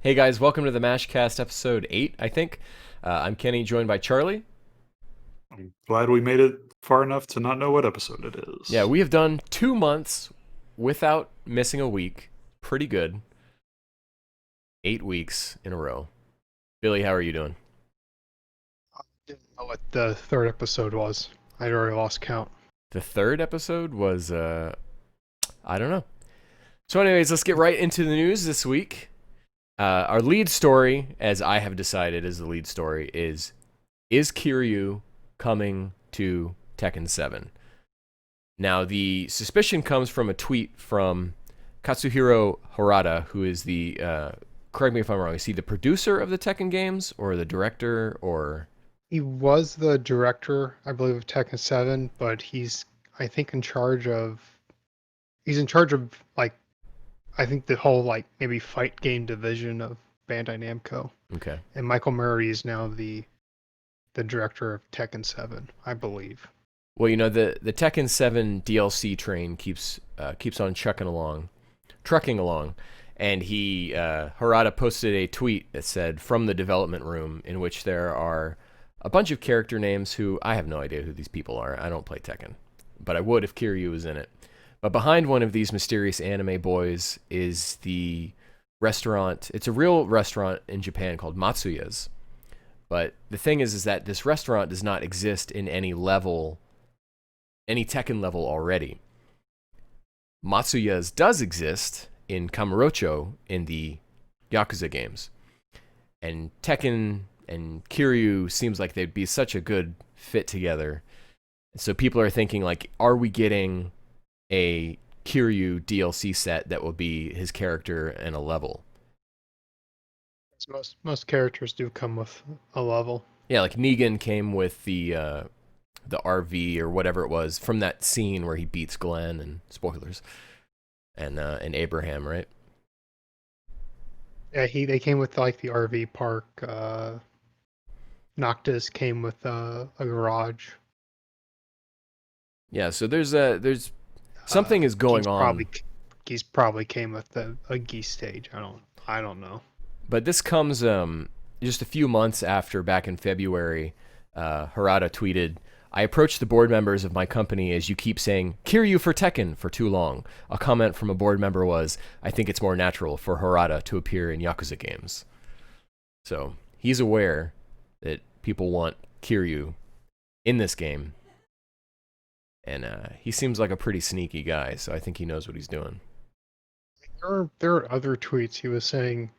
Hey guys, welcome to the Mashcast episode 8, I think. I'm Kenny, joined by Charlie. I'm glad we made it far enough to not know what episode it Yeah, is. we have done 2 months without missing a week. Pretty good. 8 weeks in a row. Billy, how are you doing? Didn't know what the third episode was. I'd already lost count. The third episode was, I don't know. So anyways, let's get right into the news this week. Our lead story, as I have decided is the lead story, is Kiryu coming to Tekken 7? Now, the suspicion comes from a tweet from Katsuhiro Harada, who is the, correct me if I'm wrong, is he the producer of the Tekken games, or the director, or... He was the director, I believe, of Tekken 7, but I think, he's in charge of, like, I think the whole, like, maybe fight game division of Bandai Namco. Okay. And Michael Murray is now the director of Tekken 7, I believe. Well, you know, the Tekken 7 DLC train keeps on trucking along, and Harada posted a tweet that said, "From the development room," in which there are a bunch of character names who I have no idea who these people are. I don't play Tekken, but I would if Kiryu was in it. But behind one of these mysterious anime boys is the restaurant. It's a real restaurant in Japan called Matsuya's. But the thing is that this restaurant does not exist in any Tekken level already. Matsuya's does exist in Kamurocho in the Yakuza games. And Tekken and Kiryu seems like they'd be such a good fit together. So people are thinking, like, are we getting a Kiryu DLC set that will be his character and a level? Most characters do come with a level. Yeah, like Negan came with the RV or whatever it was from that scene where he beats Glenn, and spoilers, and Abraham, right? Yeah, they came with, like, the RV park. Noctis came with a garage. Yeah, so there's something is going on. Geese probably came with a geese stage. I don't know. But this comes just a few months after, back in February, Harada tweeted, "I approached the board members of my company as you keep saying, Kiryu for Tekken for too long." A comment from a board member was, "I think it's more natural for Harada to appear in Yakuza games." So he's aware that people want Kiryu in this game. And he seems like a pretty sneaky guy, so I think he knows what he's doing. There are other tweets he was saying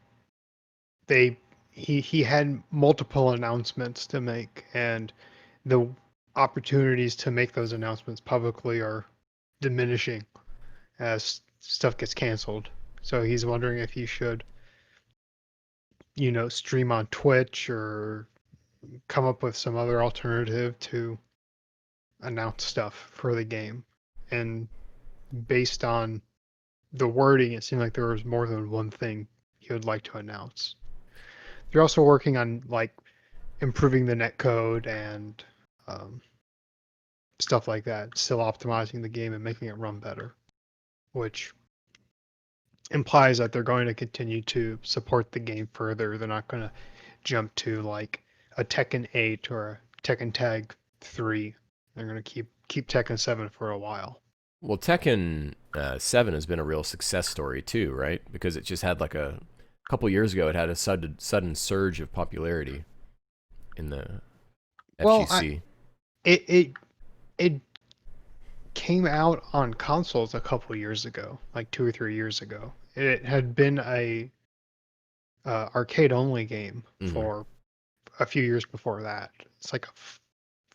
he had multiple announcements to make, and the opportunities to make those announcements publicly are diminishing as stuff gets canceled. So he's wondering if he should, stream on Twitch or come up with some other alternative to announce stuff for the game. And based on the wording, it seemed like there was more than one thing he would like to announce. They're also working on, like, improving the netcode and stuff like that, still optimizing the game and making it run better, which implies that they're going to continue to support the game further. They're not going to jump to, like, a Tekken 8 or a Tekken Tag 3. They're going to keep Tekken 7 for a while. Well, Tekken 7 has been a real success story too, right? Because it just had, like, a couple years ago, it had a sudden surge of popularity in the FGC. It came out on consoles a couple years ago, like 2 or 3 years ago. It had been a arcade only game for a few years before that. It's like a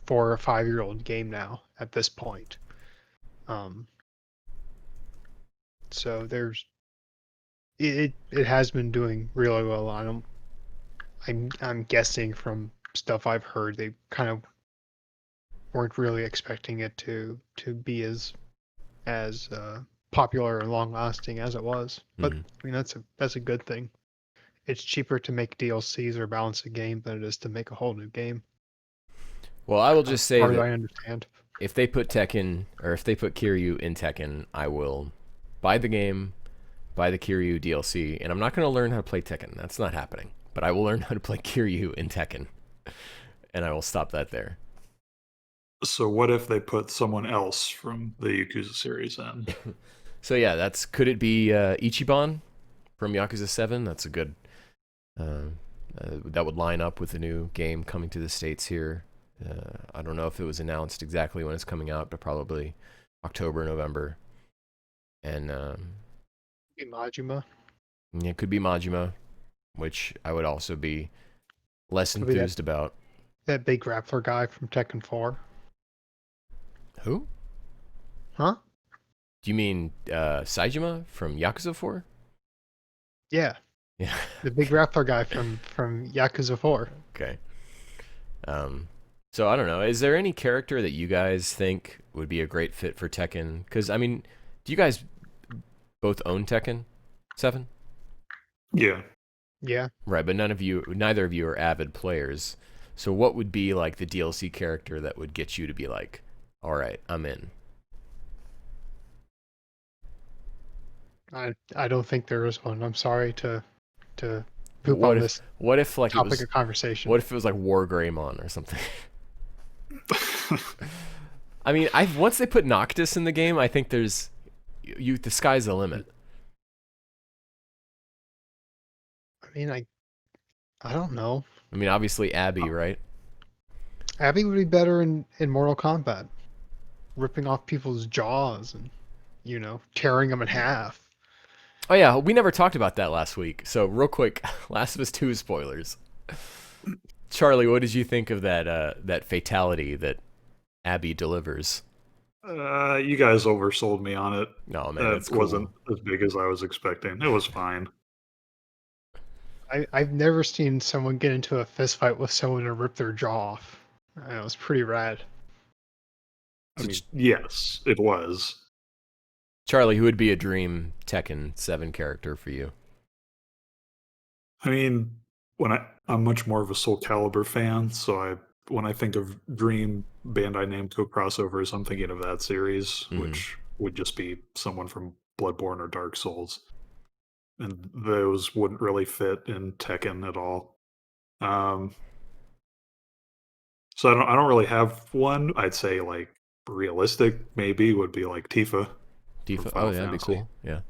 4 or 5-year-old game now at this point. So it has been doing really well. I'm guessing from stuff I've heard, they kind of weren't really expecting it to be as popular and long lasting as it was. But I mean, that's a good thing. It's cheaper to make DLCs or balance a game than it is to make a whole new game. Well, I will just say that I understand. if they put Tekken, or if they put Kiryu in Tekken, I will buy the game, buy the Kiryu DLC, and I'm not going to learn how to play Tekken. That's not happening. But I will learn how to play Kiryu in Tekken, and I will stop that there. So what if they put someone else from the Yakuza series in? So yeah, could it be Ichiban from Yakuza 7? That's a good. That would line up with the new game coming to the States here. I don't know if it was announced exactly when it's coming out, but probably October, November. And Majima. it could be Majima, which I would also be less Could be enthused about. That big grappler guy from Tekken 4. Who? Huh? Do you mean Saejima from Yakuza 4? Yeah. Yeah. The big grappler guy from Yakuza 4. Okay. So I don't know. Is there any character that you guys think would be a great fit for Tekken? Because I mean, do you guys both own Tekken 7? Yeah. Yeah. Right, but neither of you are avid players. So what would be like the DLC character that would get you to be like, all right, I'm in? I don't think there is one. I'm sorry to poop on this What if like topic of conversation. What if it was like War Greymon or something? I mean, once they put Noctis in the game, I think the sky's the limit. I mean, I don't know. I mean, obviously Abby, right? Abby would be better in Mortal Kombat, ripping off people's jaws and tearing them in half. Oh yeah, we never talked about that last week. So real quick, Last of Us 2 spoilers. Charlie, what did you think of that fatality that Abby delivers? You guys oversold me on it. No, man, It wasn't as big as I was expecting. It was fine. I've never seen someone get into a fist fight with someone and rip their jaw off. It was pretty rad. I mean, yes, it was. Charlie, who would be a dream Tekken 7 character for you? I mean, I'm much more of a Soul Calibur fan, so when I think of Dream Bandai Namco crossovers, I'm thinking of that series, which would just be someone from Bloodborne or Dark Souls, and those wouldn't really fit in Tekken at all. So I don't really have one. I'd say like realistic maybe would be like Tifa. Tifa. Final Oh yeah, that'd be Fantasy. cool. Yeah.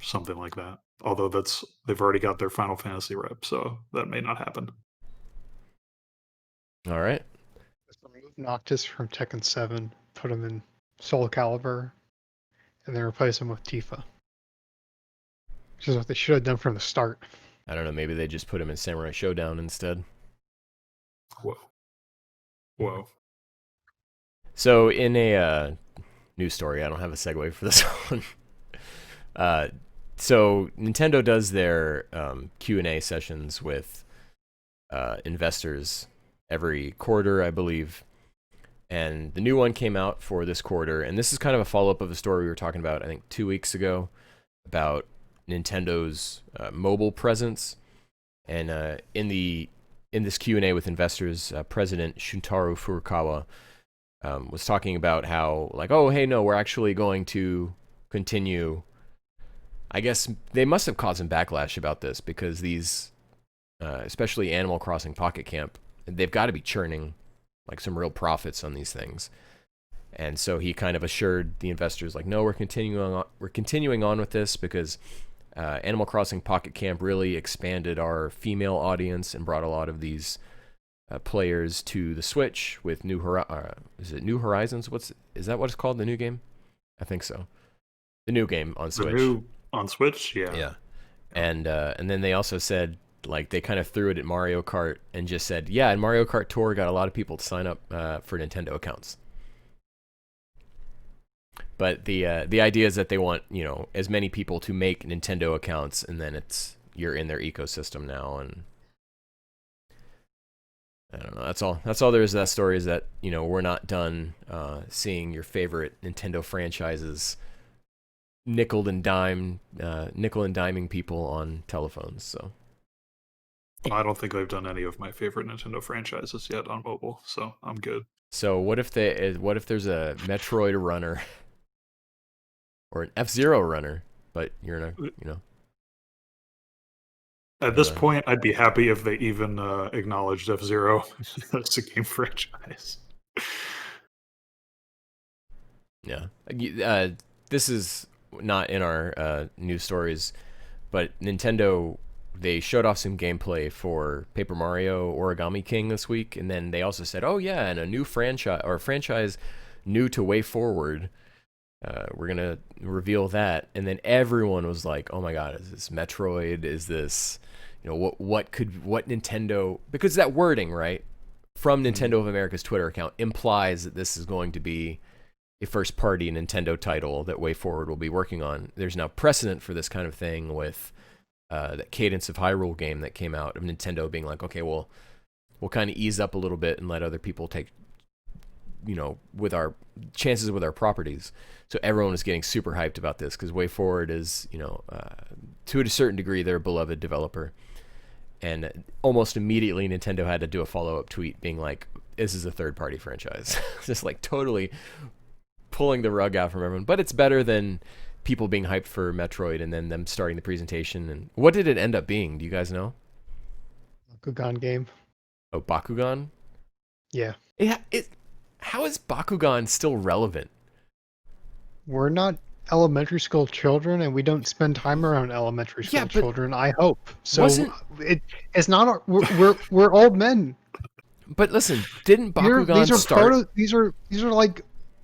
Something like that. Although they've already got their Final Fantasy rep, so that may not happen. All right. Remove Noctis from Tekken 7, put him in Soul Calibur, and then replace him with Tifa. Which is what they should have done from the start. I don't know. Maybe they just put him in Samurai Showdown instead. Whoa. So in a news story, I don't have a segue for this one. So Nintendo does their Q&A sessions with investors every quarter, I believe. And the new one came out for this quarter. And this is kind of a follow-up of a story we were talking about, I think, 2 weeks ago, about Nintendo's mobile presence. And in this Q&A with investors, President Shuntaro Furukawa was talking about how, like, oh, hey, no, we're actually going to continue. I guess they must have caused some backlash about this because these, especially Animal Crossing Pocket Camp, they've got to be churning like some real profits on these things. And so he kind of assured the investors, like, no, we're continuing on with this because Animal Crossing Pocket Camp really expanded our female audience and brought a lot of these players to the Switch with is it New Horizons? Is that what it's called? The new game? I think so. The new game on Switch. On Switch, yeah. Yeah. And then they also said, like, they kind of threw it at Mario Kart and just said, yeah, and Mario Kart Tour got a lot of people to sign up for Nintendo accounts. But the idea is that they want, as many people to make Nintendo accounts, and then you're in their ecosystem now. And I don't know. That's all there is to that story, is that, we're not done seeing your favorite Nintendo franchises nickel and diming people on telephones. So I don't think they've done any of my favorite Nintendo franchises yet on mobile, so I'm good. So what if there's a Metroid runner or an F-Zero runner, but you're in a, you know. At this point, I'd be happy if they even acknowledged F-Zero as a game franchise. Yeah. This is not in our news stories, but Nintendo, they showed off some gameplay for Paper Mario Origami King this week, and then they also said, oh yeah, and a new franchise new to Way Forward. We're going to reveal that. And then everyone was like, oh my god, is this Metroid? Is this, you know, what Nintendo, because that wording, right, from Nintendo of America's Twitter account implies that this is going to be a first-party Nintendo title that Way Forward will be working on. There's now precedent for this kind of thing with that Cadence of Hyrule game that came out of Nintendo being like, okay, well, we'll kind of ease up a little bit and let other people take, you know, with our chances with our properties. So everyone is getting super hyped about this because Way Forward is, you know, to a certain degree, their beloved developer. And almost immediately, Nintendo had to do a follow-up tweet being like, this is a third-party franchise. Just like totally pulling the rug out from everyone. But it's better than people being hyped for Metroid and then them starting the presentation. And what did it end up being? Do you guys know? Bakugan game. Oh, Bakugan? Yeah. How is Bakugan still relevant? We're not elementary school children, and we don't spend time around elementary school children. I hope so. It's not. We're old men. But listen, didn't Bakugan start? These are like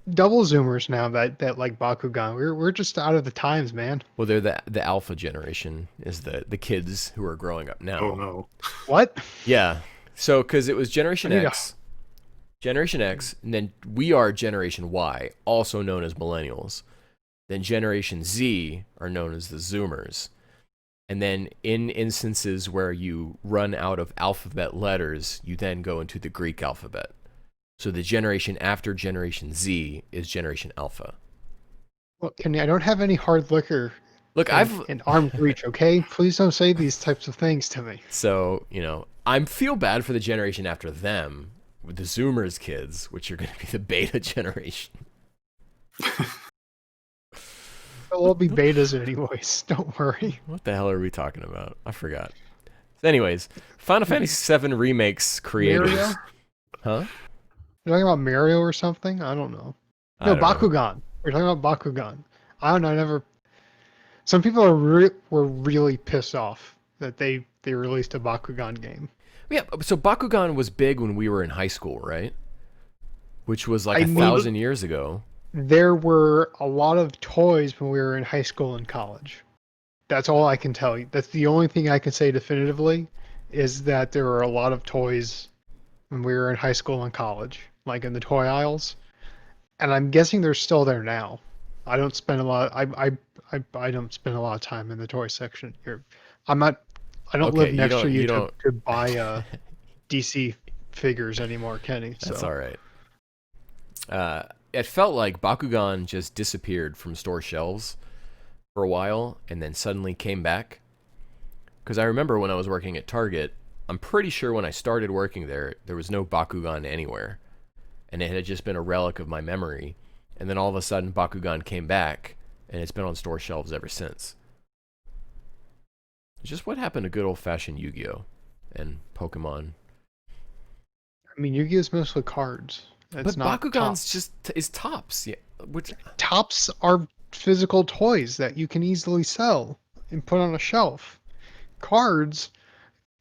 double zoomers now that like Bakugan. We're just out of the times, man. Well, they're the alpha generation, is the kids who are growing up now. Oh no. What? Yeah. So because it was Generation X, and then we are Generation Y, also known as millennials. Then Generation Z are known as the Zoomers. And then in instances where you run out of alphabet letters, you then go into the Greek alphabet. So the generation after Generation Z is Generation Alpha. Well, Kenny, I don't have any hard liquor. Look, in arm's reach, okay? Please don't say these types of things to me. So, you know, I feel bad for the generation after them, with the Zoomers kids, which are going to be the beta generation. We'll be betas anyways. Don't worry. What the hell are we talking about? I forgot. Anyways, Final Fantasy VII Remake's creators. Mario? Huh? You're talking about Mario or something? I don't know. No, Bakugan. We're talking about Bakugan. I don't know. Some people were really pissed off that they released a Bakugan game. Yeah, so Bakugan was big when we were in high school, right? Which was like 1,000 years ago. There were a lot of toys when we were in high school and college. That's all I can tell you. That's the only thing I can say definitively, is that there were a lot of toys when we were in high school and college, like in the toy aisles. And I'm guessing they're still there now. I don't spend a lot. I don't spend a lot of time in the toy section here. I don't live next to you to buy DC figures anymore, Kenny. So. That's all right. It felt like Bakugan just disappeared from store shelves for a while and then suddenly came back. Because I remember when I was working at Target, I'm pretty sure when I started working there was no Bakugan anywhere. And it had just been a relic of my memory. And then all of a sudden Bakugan came back and it's been on store shelves ever since. Just what happened to good old-fashioned Yu-Gi-Oh! And Pokemon? I mean, Yu-Gi-Oh! Is mostly cards. But Bakugan's is tops. Yeah, tops are physical toys that you can easily sell and put on a shelf. Cards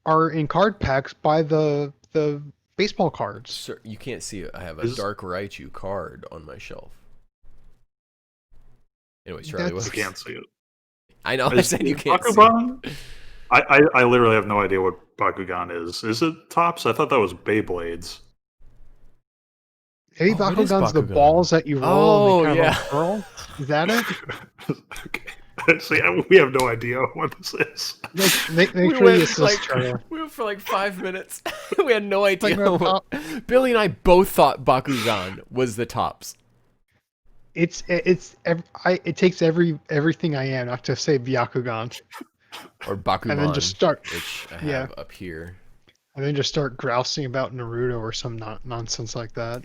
are in card packs by the baseball cards. Sir, you can't see it. I have a Dark Raichu card on my shelf. Anyways, Charlie, I can't see it. I know. I said you can't Bakugan? See it. I literally have no idea what Bakugan is. Is it tops? I thought that was Beyblades. Maybe Bakugan's the balls that you roll and they kind of curl? Is that it? Okay. See, we have no idea what this is. Make sure you assist Charlie. We went for like 5 minutes. We had no idea. Billy and I both thought Bakugan was the tops. It takes everything I am not to say Byakugan. Or Bakuman. And then just start. Which I have up here. And then just start grousing about Naruto or some nonsense like that.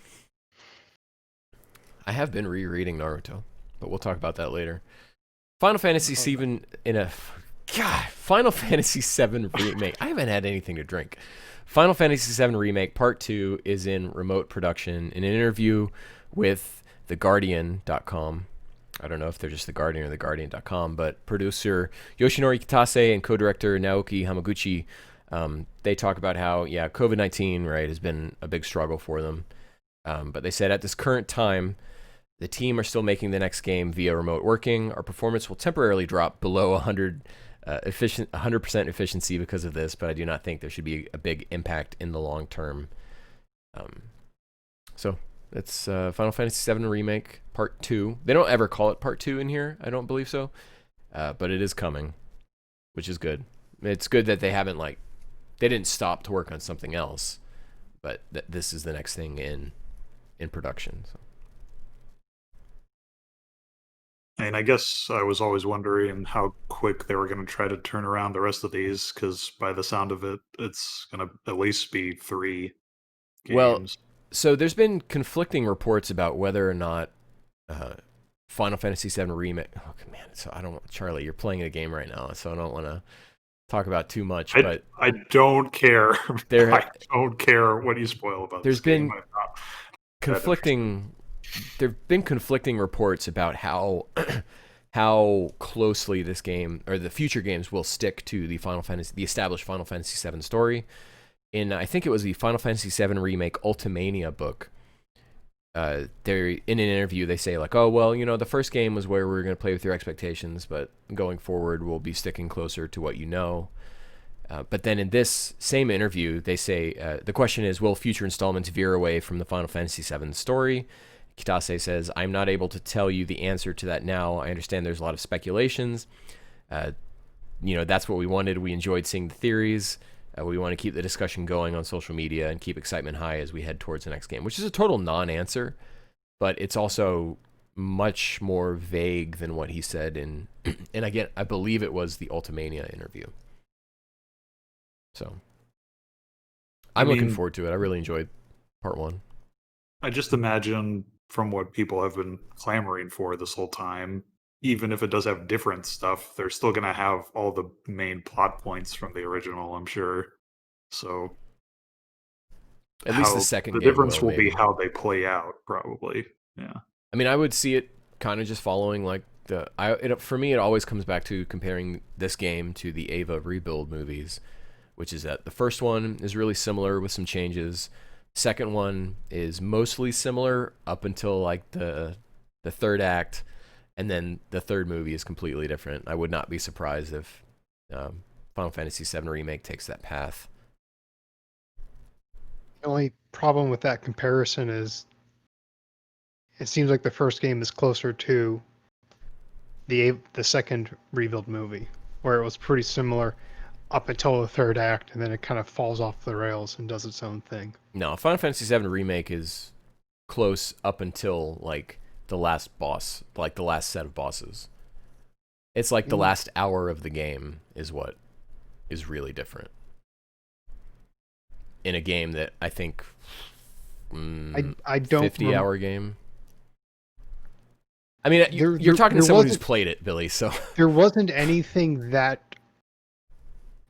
I have been rereading Naruto, but we'll talk about that later. Final Fantasy VII Final Fantasy VII Remake. I haven't had anything to drink. Final Fantasy VII Remake Part 2 is in remote production. In an interview with TheGuardian.com, I don't know if they're just The Guardian or TheGuardian.com, but producer Yoshinori Kitase and co-director Naoki Hamaguchi, they talk about how, COVID-19, right, has been a big struggle for them. But they said at this current time, the team are still making the next game via remote working. Our performance will temporarily drop below 100% efficiency because of this, but I do not think there should be a big impact in the long term. So that's Final Fantasy VII Remake Part 2. They don't ever call it Part 2 in here. I don't believe so. But it is coming, which is good. It's good that they haven't, they didn't stop to work on something else, but this is the next thing in production. So. And I guess I was always wondering how quick they were going to try to turn around the rest of these, because by the sound of it, it's going to at least be 3 games. Well, so there's been conflicting reports about whether or not Final Fantasy VII Remake... Oh, man, so I don't want... Charlie, you're playing a game right now, so I don't want to talk about too much, but... I don't care. I don't care what you spoil about this game. There've been conflicting reports about how closely this game or the future games will stick to the established Final Fantasy VII story. In I think it was the Final Fantasy VII Remake Ultimania book. In an interview they say oh well, the first game was where we were going to play with your expectations, but going forward we'll be sticking closer to what you know. But then in this same interview they say the question is, will future installments veer away from the Final Fantasy VII story? Kitase says, I'm not able to tell you the answer to that now. I understand there's a lot of speculations. That's what we wanted. We enjoyed seeing the theories. We want to keep the discussion going on social media and keep excitement high as we head towards the next game, which is a total non-answer, but it's also much more vague than what he said in, and again, I believe it was the Ultimania interview. So I'm looking forward to it. I really enjoyed Part 1. I just imagine, from what people have been clamoring for this whole time, even if it does have different stuff, they're still going to have all the main plot points from the original, I'm sure. So at least the second the game difference will be how they play out, probably. Yeah. I mean, I would see it kind of just following for me, it always comes back to comparing this game to the Ava Rebuild movies, which is that the first one is really similar with some changes. Second one is mostly similar up until the third act, and then the third movie is completely different. I would not be surprised if Final Fantasy VII Remake takes that path. The only problem with that comparison is it seems like the first game is closer to the second Rebuild movie, where it was pretty similar up until the third act, and then it kind of falls off the rails and does its own thing. No, Final Fantasy VII Remake is close up until the last boss, the last set of bosses. It's the last hour of the game is what is really different. In a game that I think I don't 50-hour game. I mean, you're talking to someone who's played it, Billy, so there wasn't anything that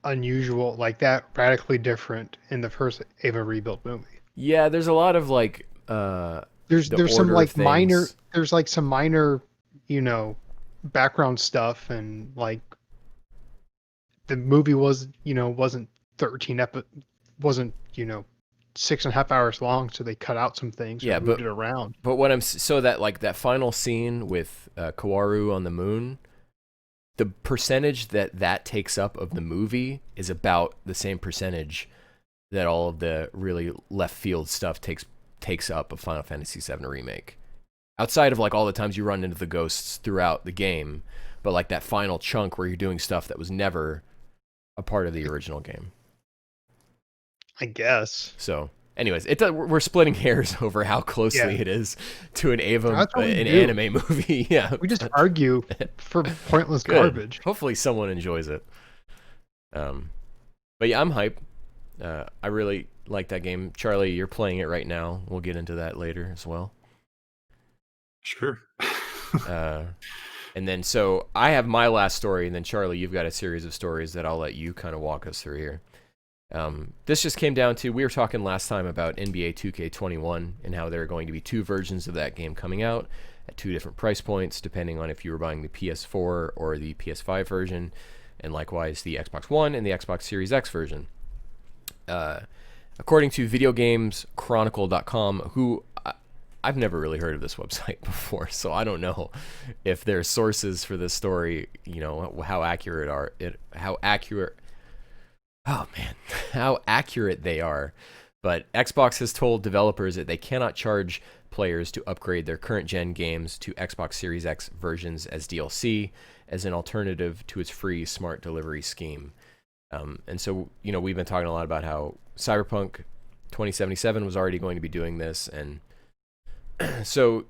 unusual, that radically different in the first Ava Rebuild movie. Yeah, there's a lot of there's some minor some minor background stuff, and the movie was wasn't 6.5 hours long, so they cut out some things, moved it around. But what that final scene with Kaworu on the moon, the percentage that takes up of the movie is about the same percentage that all of the really left field stuff takes up of Final Fantasy VII Remake. Outside of all the times you run into the ghosts throughout the game, but that final chunk where you're doing stuff that was never a part of the original game. I guess. So, anyways, we're splitting hairs over how closely it is to an anime movie. Yeah, we just argue for pointless garbage. Hopefully, someone enjoys it. But yeah, I'm hyped. I really like that game. Charlie, you're playing it right now. We'll get into that later as well. Sure. And then, so I have my last story, and then Charlie, you've got a series of stories that I'll let you kind of walk us through here. This just came down to, we were talking last time about NBA 2K21 and how there are going to be 2 versions of that game coming out at 2 different price points, depending on if you were buying the PS4 or the PS5 version, and likewise the Xbox One and the Xbox Series X version. According to VideoGamesChronicle.com, who I've never really heard of this website before, so I don't know if their sources for this story, how accurate they are. But Xbox has told developers that they cannot charge players to upgrade their current gen games to Xbox Series X versions as DLC, as an alternative to its free smart delivery scheme. And so, we've been talking a lot about how Cyberpunk 2077 was already going to be doing this, and so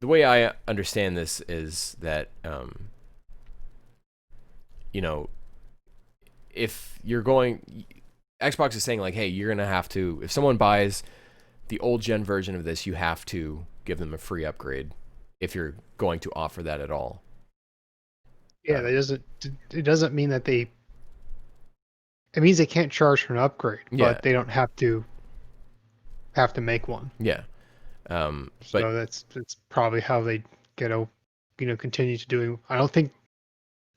the way I understand this is that, if you're going, Xbox is saying like, hey, you're going to have to, if someone buys the old gen version of this, you have to give them a free upgrade if you're going to offer that at all. Yeah, it doesn't mean that it means they can't charge for an upgrade, but they don't have to make one. Yeah. So that's probably how they continue to do. I don't think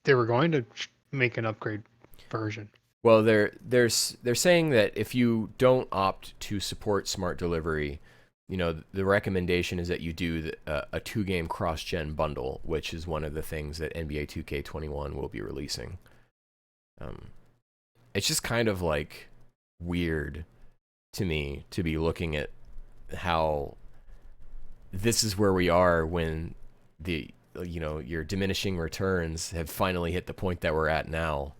they were going to make an upgrade version. Well, they're saying that if you don't opt to support smart delivery, the recommendation is that you do a 2-game cross-gen bundle, which is one of the things that NBA 2K21 will be releasing. It's just kind of like weird to me to be looking at how this is where we are when your diminishing returns have finally hit the point that we're at now.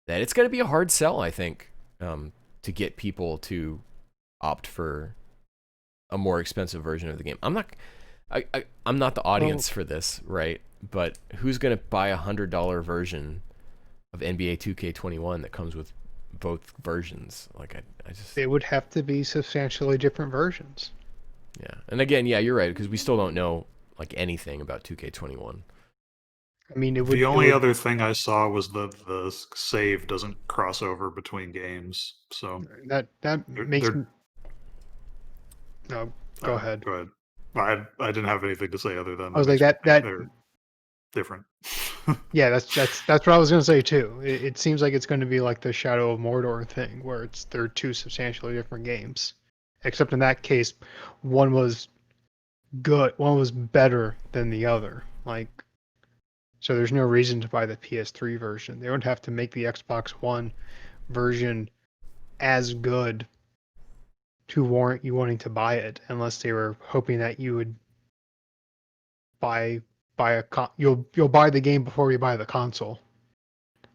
That it's going to be a hard sell, I think, to get people to opt for a more expensive version of the game. I'm not the audience for this, right? But who's going to buy $100 version of NBA 2K21 that comes with both versions? Like, I just... They would have to be substantially different versions. Yeah. And again, yeah, you're right, because we still don't know like anything about 2K21. I mean, the only other thing I saw was the save doesn't cross over between games. So that makes me... No, go ahead. Go ahead. I didn't have anything to say other than I was like that they're different. Yeah, that's what I was going to say too. It seems like it's going to be like the Shadow of Mordor thing, where they're 2 substantially different games, except in that case, one was good, one was better than the other. Like, so there's no reason to buy the PS3 version. They would have to make the Xbox One version as good to warrant you wanting to buy it, unless they were hoping that you would you'll buy the game before you buy the console,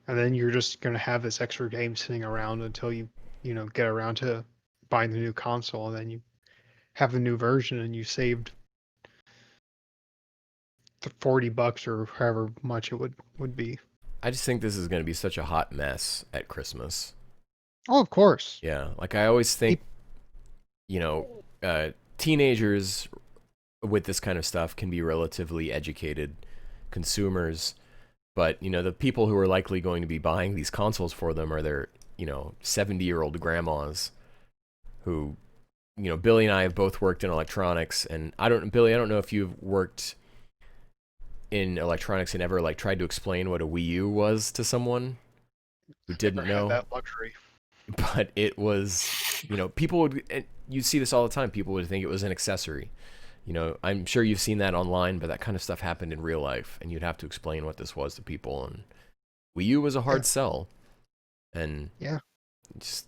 and then you're just going to have this extra game sitting around until you get around to buying the new console, and then you have the new version and you saved the $40 or however much it would be. I just think this is going to be such a hot mess at Christmas. Oh, of course. Yeah, like I always think, teenagers with this kind of stuff can be relatively educated consumers, but the people who are likely going to be buying these consoles for them are their 70-year-old grandmas who, Billy and I have both worked in electronics, and Billy, I don't know if you've worked in electronics and ever like tried to explain what a Wii U was to someone who didn't know that luxury. But it was, people would, and you see this all the time, people would think it was an accessory. I'm sure you've seen that online, but that kind of stuff happened in real life, and you'd have to explain what this was to people. And Wii U was a hard sell, and just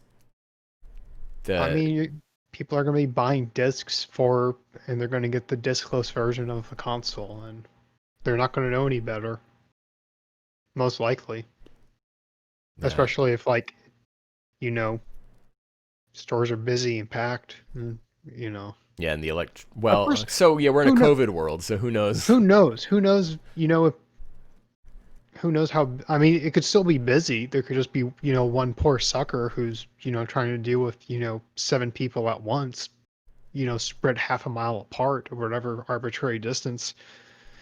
people are going to be buying discs and they're going to get the discless version of the console, and they're not going to know any better, most likely. Yeah. Especially if stores are busy and packed, Yeah, and the we're in a COVID world, so who knows? Who knows? Who knows how... I mean, it could still be busy. There could just be, one poor sucker who's, trying to deal with, 7 people at once, spread half a mile apart or whatever arbitrary distance.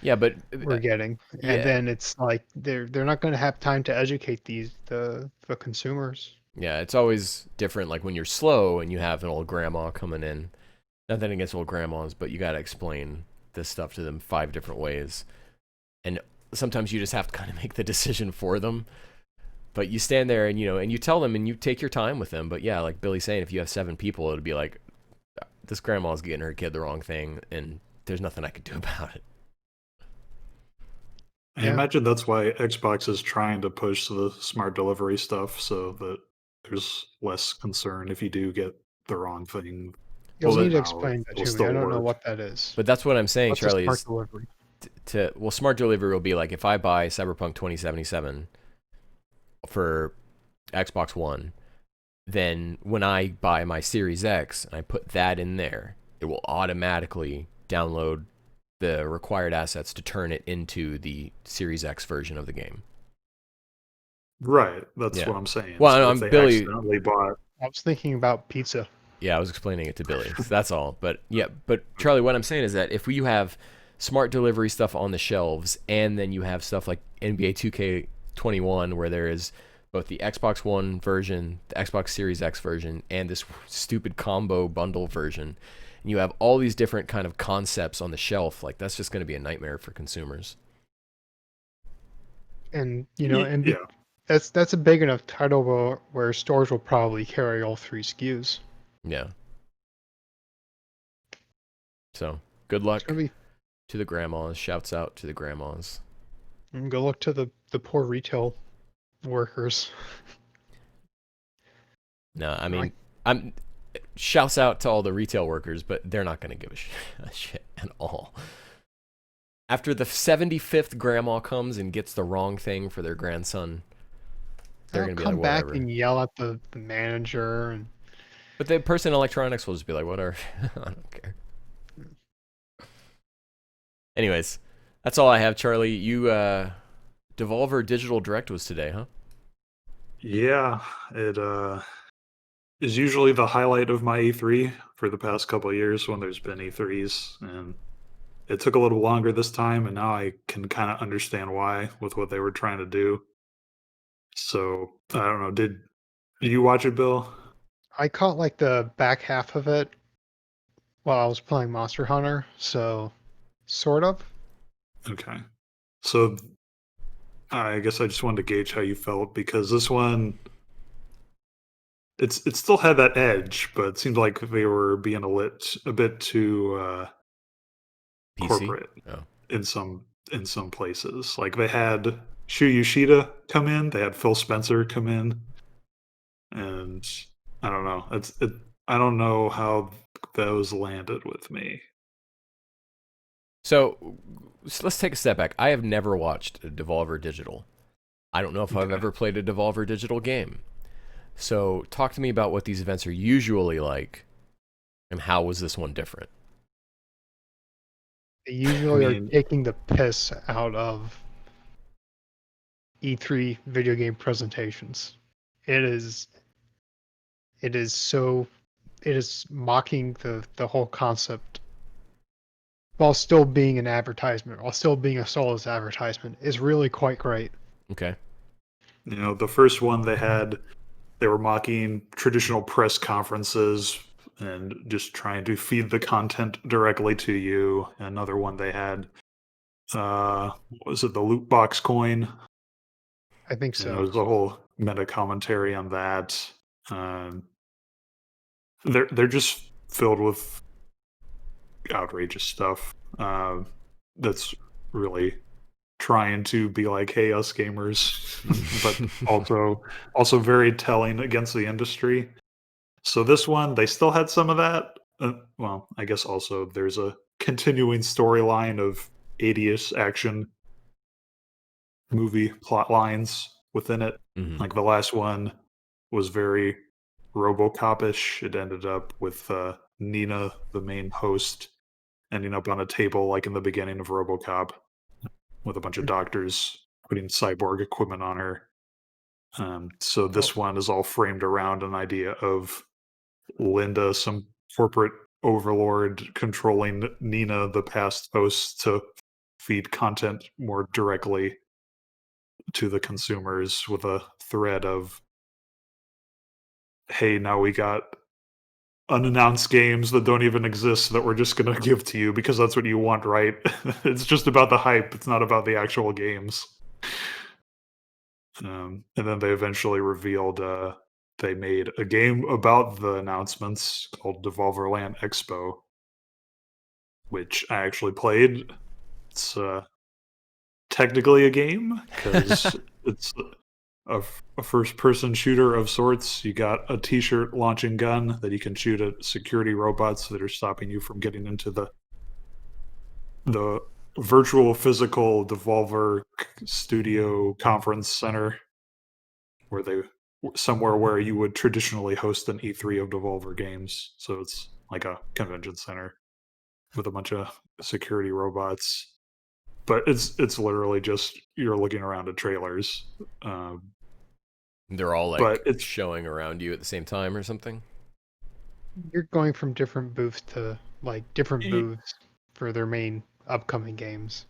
Yeah, but we're getting, yeah. and then it's like they're not going to have time to educate the consumers. Yeah, it's always different. Like when you're slow and you have an old grandma coming in. Nothing against old grandmas, but you got to explain this stuff to them 5 different ways. And sometimes you just have to kind of make the decision for them. But you stand there and, and you tell them and you take your time with them. But yeah, like Billy's saying, if you have 7 people, it'd be like, this grandma's getting her kid the wrong thing and there's nothing I could do about it. I imagine that's why Xbox is trying to push the smart delivery stuff so that there's less concern if you do get the wrong thing. You'll need to Somehow explain that it'll to me. still I don't know work. what that is. But that's what I'm saying, What's a Charlie, smart is delivery? smart delivery will be like if I buy Cyberpunk 2077 for Xbox One, then when I buy my Series X and I put that in there, it will automatically download the required assets to turn it into the Series X version of the game. Right, that's Yeah. what I'm saying. Well, So I'm if they Billy. accidentally bought. I was thinking about pizza. Yeah, I was explaining it to Billy. So that's all. But yeah, but Charlie, what I'm saying is that if you have smart delivery stuff on the shelves, and then you have stuff like NBA 2K21, where there is both the Xbox One version, the Xbox Series X version, and this stupid combo bundle version, and you have all these different kind of concepts on the shelf, like that's just going to be a nightmare for consumers. And Yeah. that's a big enough title where stores will probably carry all 3 SKUs. Yeah. So good luck It's gonna be, to the grandmas. Shouts out to the grandmas. and good luck to the poor retail workers. No, I mean, I'm shouts out to all the retail workers, but they're not going to give a shit at all. After the 75th grandma comes and gets the wrong thing for their grandson, they're They'll going to be come like, back whatever. and yell at the manager, and But the person in electronics will just be like, whatever. I don't care. Anyways, that's all I have, Charlie. You, Devolver Digital Direct was today, huh? Yeah, it is usually the highlight of my E3 for the past couple of years when there's been E3s, and it took a little longer this time, and now I can kind of understand why with what they were trying to do. So I don't know. Did you watch it, Bill? I caught like the back half of it while I was playing Monster Hunter, so sort of. Okay. So I guess I just wanted to gauge how you felt because this one, it still had that edge, but it seemed like they were being a bit too PC? corporate Oh. in some places. Like they had Shu Yoshida come in, they had Phil Spencer come in, and I don't know. I don't know how those landed with me. So let's take a step back. I have never watched a Devolver Digital. I don't know if I've Okay. ever played a Devolver Digital game. So talk to me about what these events are usually like and how was this one different? They usually mean- are taking the piss out of E3 video game presentations. It is mocking the whole concept while still being an advertisement, while still being a soulless advertisement, is really quite great. Okay. You know, the first one they were mocking traditional press conferences and just trying to feed the content directly to you. Another one they had, what was it, the loot box coin? I think You know, so. there's a whole meta commentary on that. They're just filled with outrageous stuff. That's really trying to be like, hey, us gamers, but also very telling against the industry. So this one, they still had some of that. Well, I guess also there's a continuing storyline of 80s action movie plot lines within it. Mhm. Like the last one was very RoboCop-ish. It ended up with Nina, the main host, ending up on a table like in the beginning of RoboCop with a bunch of doctors putting cyborg equipment on her. So this one is all framed around an idea of Linda, some corporate overlord, controlling Nina, the past host, to feed content more directly to the consumers with a thread of, hey, now we got unannounced games that don't even exist that we're just going to give to you because that's what you want, right? It's just about the hype. It's not about the actual games. And then they eventually revealed they made a game about the announcements called Devolver Land Expo, which I actually played. It's technically a game because it's a first-person shooter of sorts. You got a t-shirt launching gun that you can shoot at security robots that are stopping you from getting into the virtual physical Devolver studio conference center somewhere where you would traditionally host an E3 of Devolver games. So it's like a convention center with a bunch of security robots. But it's literally just you're looking around at trailers. They're all like but it's showing around you at the same time or something. You're going from different booths to like different booths for their main upcoming games.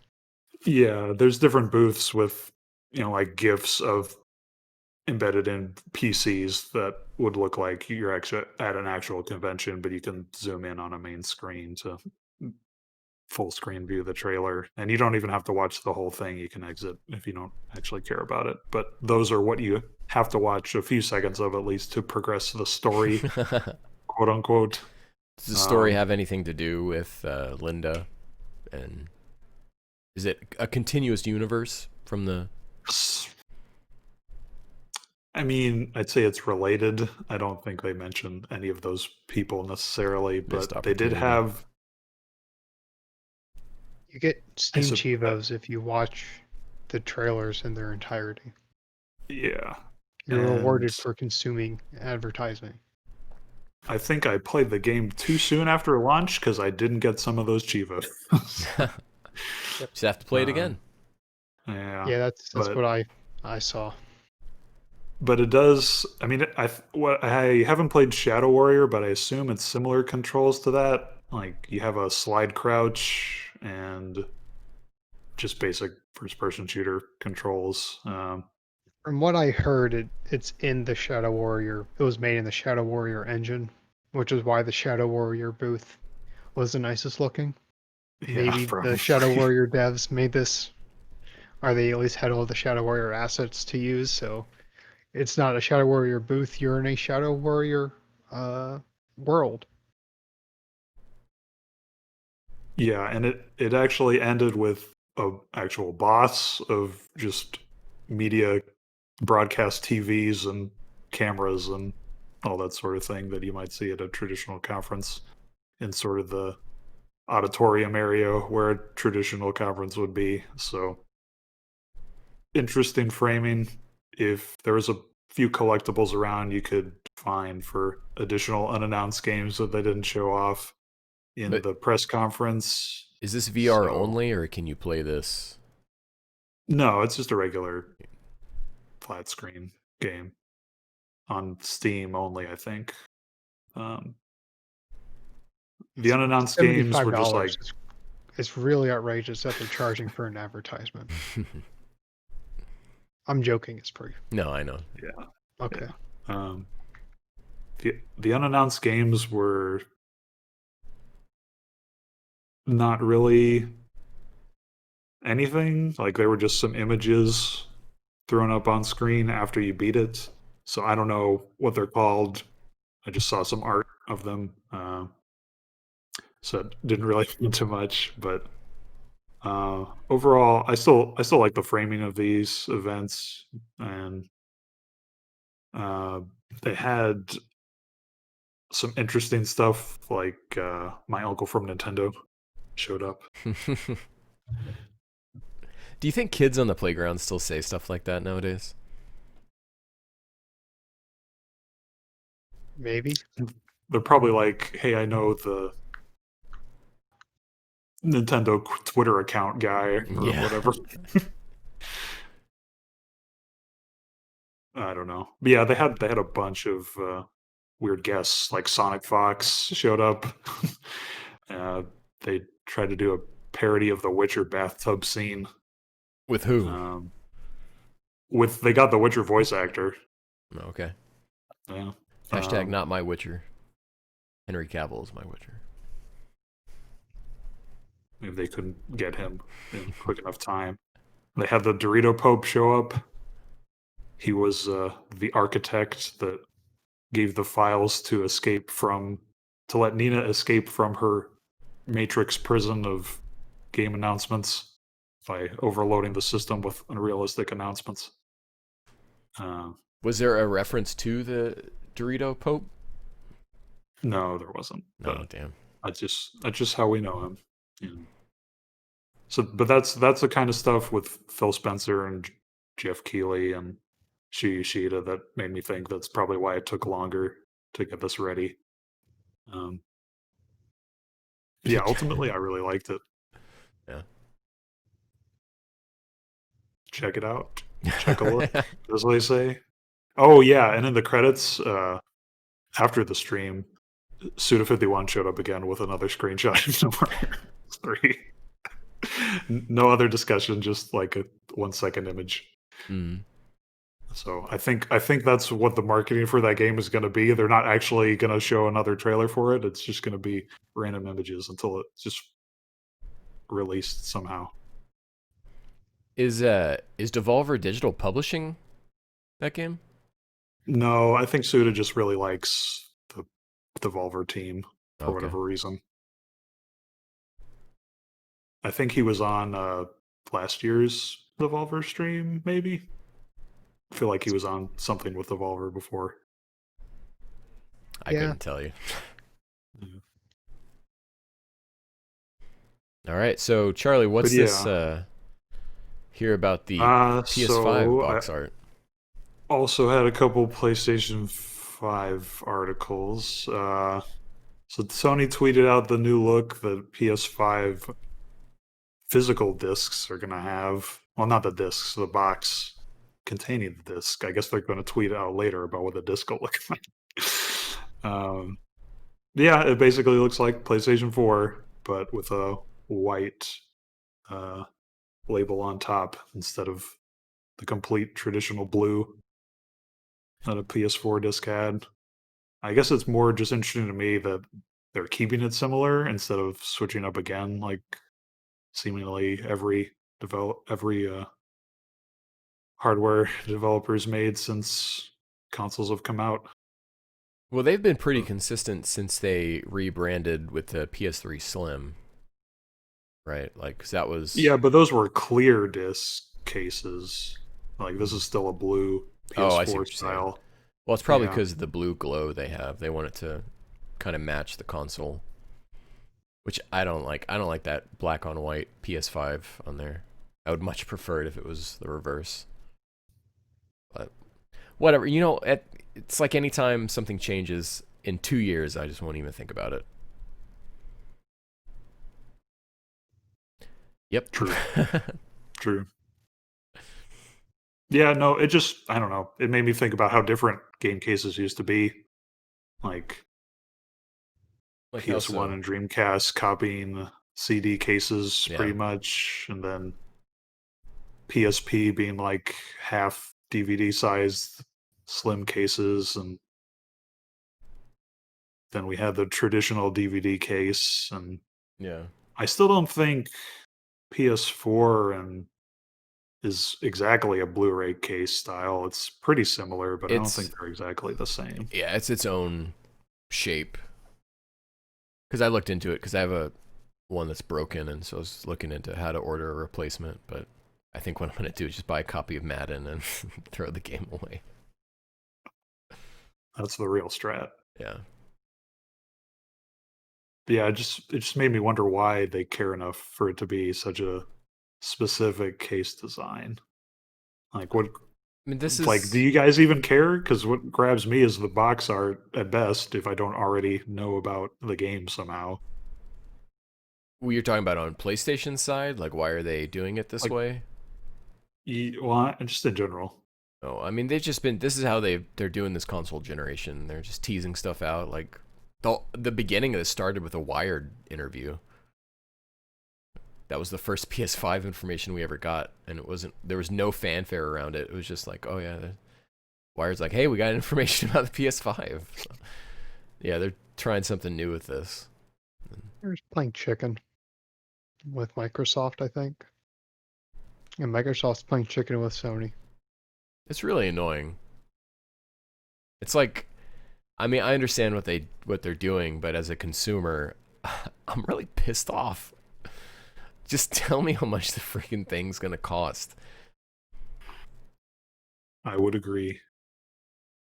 Yeah, there's different booths with like GIFs of embedded in PCs that would look like you're actually at an actual convention, but you can zoom in on a main screen to full screen view the trailer, and you don't even have to watch the whole thing. You can exit if you don't actually care about it, but those are what you have to watch a few seconds of at least to progress the story, quote unquote. Does the story have anything to do with Linda, and is it a continuous universe from the... I mean, I'd say it's related. I don't think they mention any of those people necessarily, but they did have... You get Steam Chivos if you watch the trailers in their entirety. Yeah. You're rewarded for consuming advertising. I think I played the game too soon after launch because I didn't get some of those Chivos. Just have to play it again. Yeah, that's what I saw. But it does. I mean, I haven't played Shadow Warrior, but I assume it's similar controls to that. Like you have a slide crouch and just basic first-person shooter controls. From what I heard, it's in the Shadow Warrior. It was made in the Shadow Warrior engine, which is why the Shadow Warrior booth was the nicest looking. Yeah, Maybe probably. the Shadow Warrior devs made this, or they at least had all the Shadow Warrior assets to use, so it's not a Shadow Warrior booth, you're in a Shadow Warrior world. Yeah, and it actually ended with a actual boss of just media broadcast TVs and cameras and all that sort of thing that you might see at a traditional conference in sort of the auditorium area where a traditional conference would be. So interesting framing. If there was a few collectibles around you could find for additional unannounced games that they didn't show off in the press conference. Is this VR only, or can you play this? No, it's just a regular flat screen game on Steam only, I think. The unannounced games were just like... It's really outrageous that they're charging for an advertisement. I'm joking, it's free. No, I know. Yeah. Okay. Yeah. The unannounced games were not really anything. Like they were just some images thrown up on screen after you beat it. So I don't know what they're called. I just saw some art of them. So it didn't really mean too much, but overall, I still like the framing of these events, and they had some interesting stuff. Like my uncle from Nintendo showed up. Do you think kids on the playground still say stuff like that nowadays? Maybe. They're probably like, "Hey, I know the Nintendo Twitter account guy or whatever." I don't know. But yeah, they had a bunch of weird guests, like Sonic Fox showed up. They tried to do parody of the Witcher bathtub scene. With who? They got the Witcher voice actor. Okay. Yeah. Hashtag not my Witcher. Henry Cavill is my Witcher. Maybe they couldn't get him in quick enough time. They had the Dorito Pope show up. He was the architect that gave the files to let Nina escape from her Matrix prison of game announcements by overloading the system with unrealistic announcements. Was there a reference to the Dorito Pope? No, there wasn't. No, damn. That's just how we know him. Yeah. So, but that's the kind of stuff with Phil Spencer and Jeff Keighley and Shuya Yoshida that made me think that's probably why it took longer to get this ready. Yeah, ultimately, I really liked it. Yeah. Check it out. Check a look. That's what they say. Oh, yeah, and in the credits, after the stream, Suda51 showed up again with another screenshot of Warriors 3. No other discussion, just like a 1 second image. So I think that's what the marketing for that game is going to be. They're not actually going to show another trailer for it. It's just going to be random images until it's just released somehow. Is Devolver Digital publishing that game? No, I think Suda just really likes the Devolver team for whatever reason. I think he was on last year's Devolver stream, maybe. I feel like he was on something with Devolver before. I couldn't tell you. All right, so Charlie, what's this? Hear about the PS5 box art. Also had a couple PlayStation 5 articles. So Sony tweeted out the new look that PS5 physical discs are going to have. Well, not the discs, the box containing the disc. I guess they're going to tweet out later about what the disc will look like. Yeah, it basically looks like PlayStation 4, but with a white label on top instead of the complete traditional blue that a PS4 disc had. I guess it's more just interesting to me that they're keeping it similar instead of switching up again, like seemingly every hardware developers made since consoles have come out. Well, they've been pretty consistent since they rebranded with the PS3 Slim, right? Like, 'cause that was... Yeah, but those were clear disc cases. Like, this is still a blue PS4 style. Well, it's probably because of the blue glow they have. They want it to kind of match the console, which I don't like. I don't like that black on white PS5 on there. I would much prefer it if it was the reverse. But whatever, you know, it's like anytime something changes in 2 years, I just won't even think about it. Yep. True. True. Yeah, no, it just, I don't know. It made me think about how different game cases used to be. Like PS1 and Dreamcast copying CD cases pretty much. And then PSP being like half DVD sized slim cases. And then we had the traditional DVD case. And I still don't think PS4 is exactly a Blu-ray case style. It's pretty similar, but I don't think they're exactly the same. Yeah, it's its own shape. Because I looked into it, because I have one that's broken, and so I was looking into how to order a replacement, but I think what I'm going to do is just buy a copy of Madden and throw the game away. That's the real strat. Yeah. Yeah, it just made me wonder why they care enough for it to be such a specific case design. Like, what? I mean, this is like, do you guys even care? Because what grabs me is the box art at best, if I don't already know about the game somehow. Well, you're talking about on PlayStation side? Like, why are they doing it this way? Well, just in general. Oh, I mean, they've just been... This is how they're doing this console generation. They're just teasing stuff out. Like, the beginning of this started with a Wired interview. that was the first PS5 information we ever got, and there was no fanfare around it. It was just like, oh yeah, Wired's like, hey, we got information about the PS5. So, yeah, they're trying something new with this. They're just playing chicken with Microsoft, I think. And Microsoft's playing chicken with Sony. It's really annoying. It's like, I mean, I understand what they're doing, but as a consumer, I'm really pissed off. Just tell me how much the freaking thing's gonna cost. I would agree.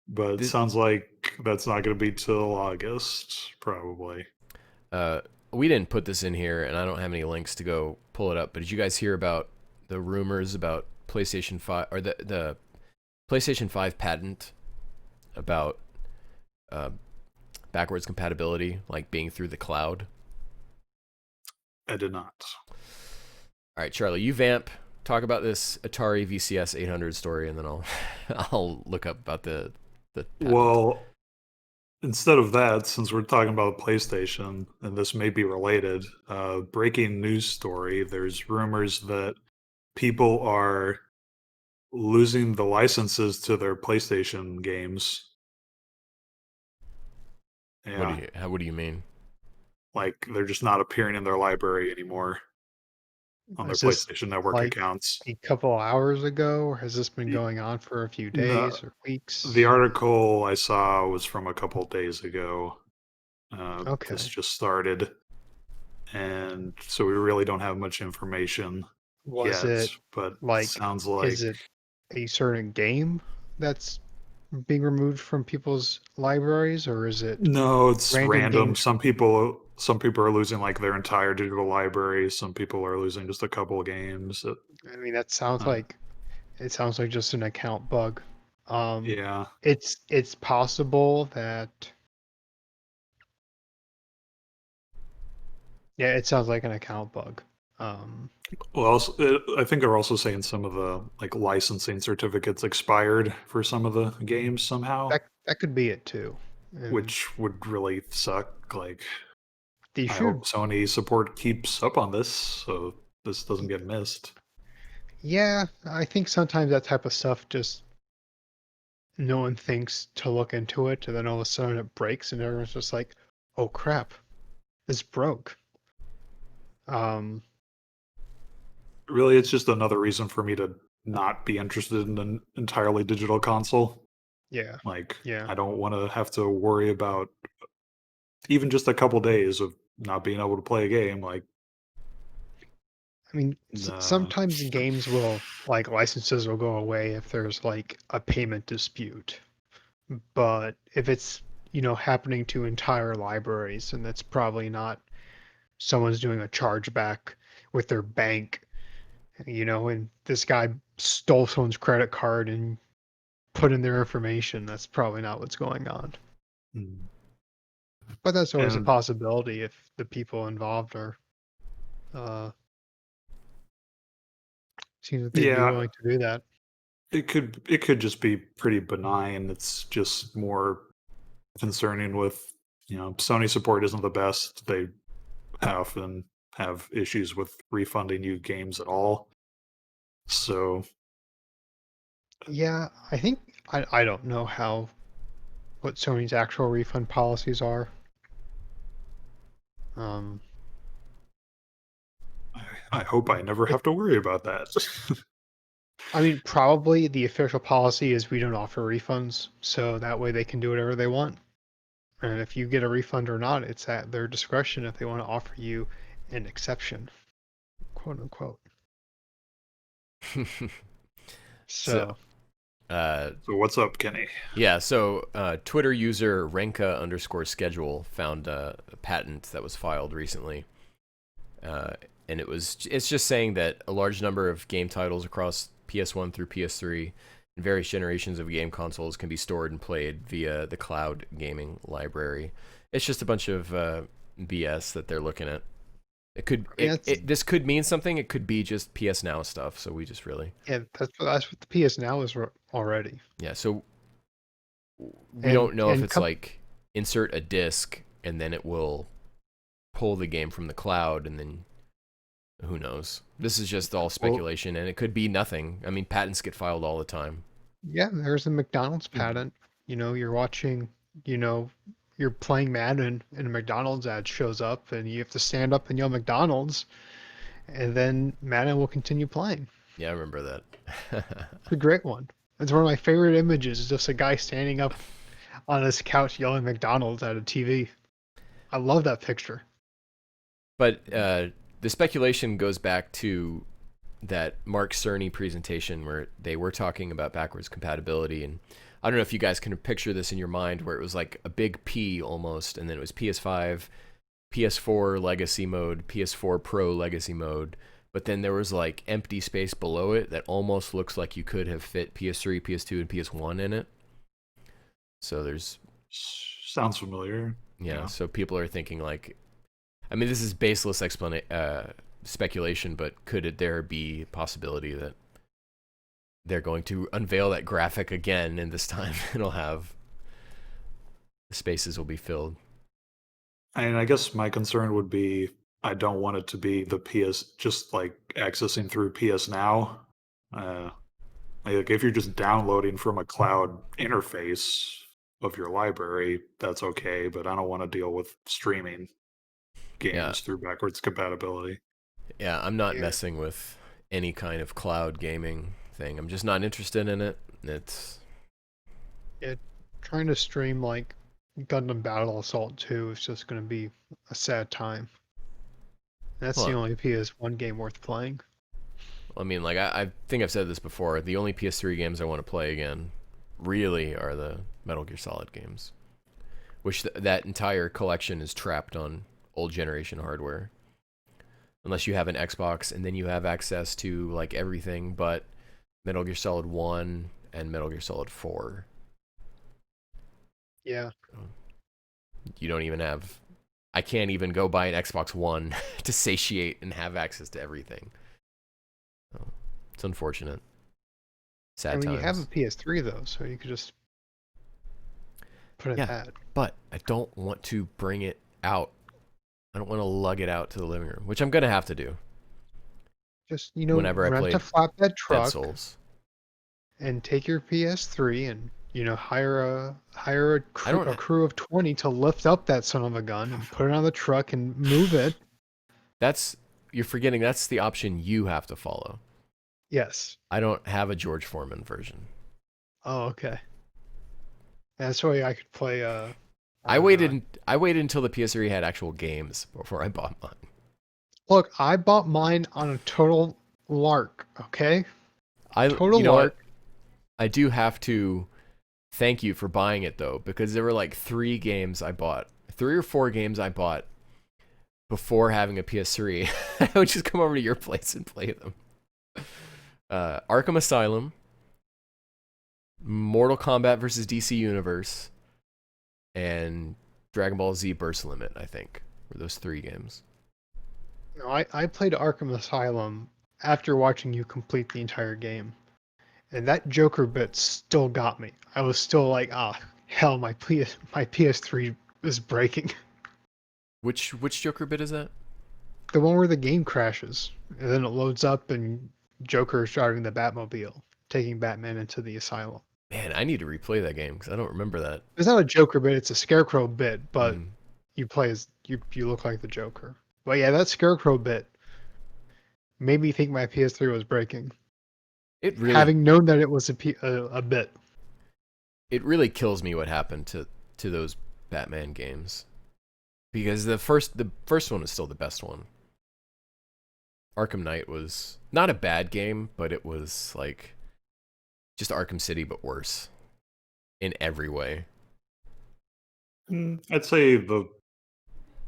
But it sounds like that's not going to be till August, probably. We didn't put this in here, and I don't have any links to go pull it up, but did you guys hear about the rumors about PlayStation 5, or the PlayStation 5 patent about backwards compatibility, like being through the cloud? I did not. All right, Charlie, you vamp. Talk about this Atari VCS 800 story, and then I'll look up about the patent. Well, instead of that, since we're talking about PlayStation, and this may be related, breaking news story, there's rumors that people are losing the licenses to their PlayStation games. Yeah. What do you mean? Like, they're just not appearing in their library anymore on their Is this PlayStation Network like accounts. a couple hours ago, or has this been going on for a few days or weeks? The article I saw was from a couple days ago. Okay. This just started, and so we really don't have much information Was yet. it But like, sounds like is it a certain game that's being removed from people's libraries, or is it no, it's random. games? Some people are losing like their entire digital library. Some people are losing just a couple of games. I mean, that sounds like just an account bug. Yeah. It's possible that. Yeah, it sounds like an account bug. Well, also, I think they're also saying some of the like licensing certificates expired for some of the games somehow, that could be it too. And which would really suck. Like, they I should. hope Sony support keeps up on this so this doesn't get missed. Yeah, I think sometimes that type of stuff just no one thinks to look into it, and then all of a sudden it breaks, and everyone's just like, "Oh crap, this broke." Really, it's just another reason for me to not be interested in an entirely digital console. Yeah, Like, yeah. I don't want to have to worry about even just a couple days of not being able to play a game. Like, I mean, nah. sometimes games will, like, licenses will go away if there's like a payment dispute. But if it's, happening to entire libraries, and that's probably not someone's doing a chargeback with their bank, and this guy stole someone's credit card and put in their information. That's probably not what's going on. Mm. But that's always a And- possibility if the people involved are seems that they'd be Yeah. willing to do that. It could just be pretty benign. It's just more concerning with, Sony support isn't the best. They often have issues with refunding you games at all. So Yeah, I think I don't know what Sony's actual refund policies are. I hope I never have to worry about that. I mean, probably the official policy is we don't offer refunds, so that way they can do whatever they want. And if you get a refund or not, it's at their discretion if they want to offer you an exception, quote unquote. So So what's up, Kenny? Yeah, so Twitter user Renka_schedule found a patent that was filed recently. And it's just saying that a large number of game titles across PS1 through PS3 and various generations of game consoles can be stored and played via the cloud gaming library. It's just a bunch of BS that they're looking at. This could mean something. It could be just PS Now stuff. So we just really that's what the PS Now is already. Yeah. So we don't know if it's like insert a disc and then it will pull the game from the cloud and then who knows? This is just all speculation, and it could be nothing. I mean, patents get filed all the time. Yeah, there's a McDonald's patent. You're watching, you know, you're playing Madden and a McDonald's ad shows up and you have to stand up and yell McDonald's and then Madden will continue playing. Yeah, I remember that. It's a great one. It's one of my favorite images, is just a guy standing up on his couch yelling McDonald's at a TV. I love that picture. But the speculation goes back to that Mark Cerny presentation where they were talking about backwards compatibility, and I don't know if you guys can picture this in your mind, where it was like a big P almost, and then it was PS5, PS4 Legacy Mode, PS4 Pro Legacy Mode, but then there was like empty space below it that almost looks like you could have fit PS3, PS2, and PS1 in it. So there's... Sounds familiar. Yeah, so people are thinking like... I mean, this is baseless speculation, but could there be a possibility that they're going to unveil that graphic again, and this time it'll have... the spaces will be filled? And I guess my concern would be I don't want it to be the PS, just like accessing through PS Now. Like if you're just downloading from a cloud interface of your library, that's okay, but I don't want to deal with streaming games through backwards compatibility. Yeah, I'm not messing with any kind of cloud gaming thing. I'm just not interested in it. It's... trying to stream like Gundam Battle Assault 2 is just going to be a sad time. That's the only PS1 game worth playing. I mean, like, I think I've said this before. The only PS3 games I want to play again really are the Metal Gear Solid games. Which that entire collection is trapped on old generation hardware. Unless you have an Xbox, and then you have access to, like, everything but Metal Gear Solid 1 and Metal Gear Solid 4. Yeah. You don't even have... I can't even go buy an Xbox One to satiate and have access to everything. So, it's unfortunate. Sad times. You have a PS3 though, so you could just put it in that. But I don't want to bring it out. I don't want to lug it out to the living room, which I'm gonna have to do. Just whenever I play a flatbed truck Dead Souls, and take your PS3 and hire a crew of 20 to lift up that son of a gun and put it on the truck and move it. You're forgetting that's the option you have to follow. Yes. I don't have a George Foreman version. Oh, okay. That's why I could play. I waited until the PS3 had actual games before I bought mine. Look, I bought mine on a total lark. Okay. Total lark. I do have to thank you for buying it though, because there were like 3 or 4 games I bought before having a PS3. I would just come over to your place and play them. Arkham Asylum, Mortal Kombat vs. DC Universe, and Dragon Ball Z Burst Limit, I think, were those 3 games. No, I played Arkham Asylum after watching you complete the entire game. And that Joker bit still got me. I was still like, hell, my PS3 is breaking. Which Joker bit is that? The one where the game crashes, and then it loads up and Joker is driving the Batmobile, taking Batman into the asylum. Man, I need to replay that game because I don't remember that. It's not a Joker bit, it's a Scarecrow bit, but you play as you look like the Joker. But yeah, that Scarecrow bit made me think my PS3 was breaking. It really, having known that it was a bit. It really kills me what happened to those Batman games, because the first one was still the best one. Arkham Knight was not a bad game, but it was like just Arkham City but worse in every way. I'd say the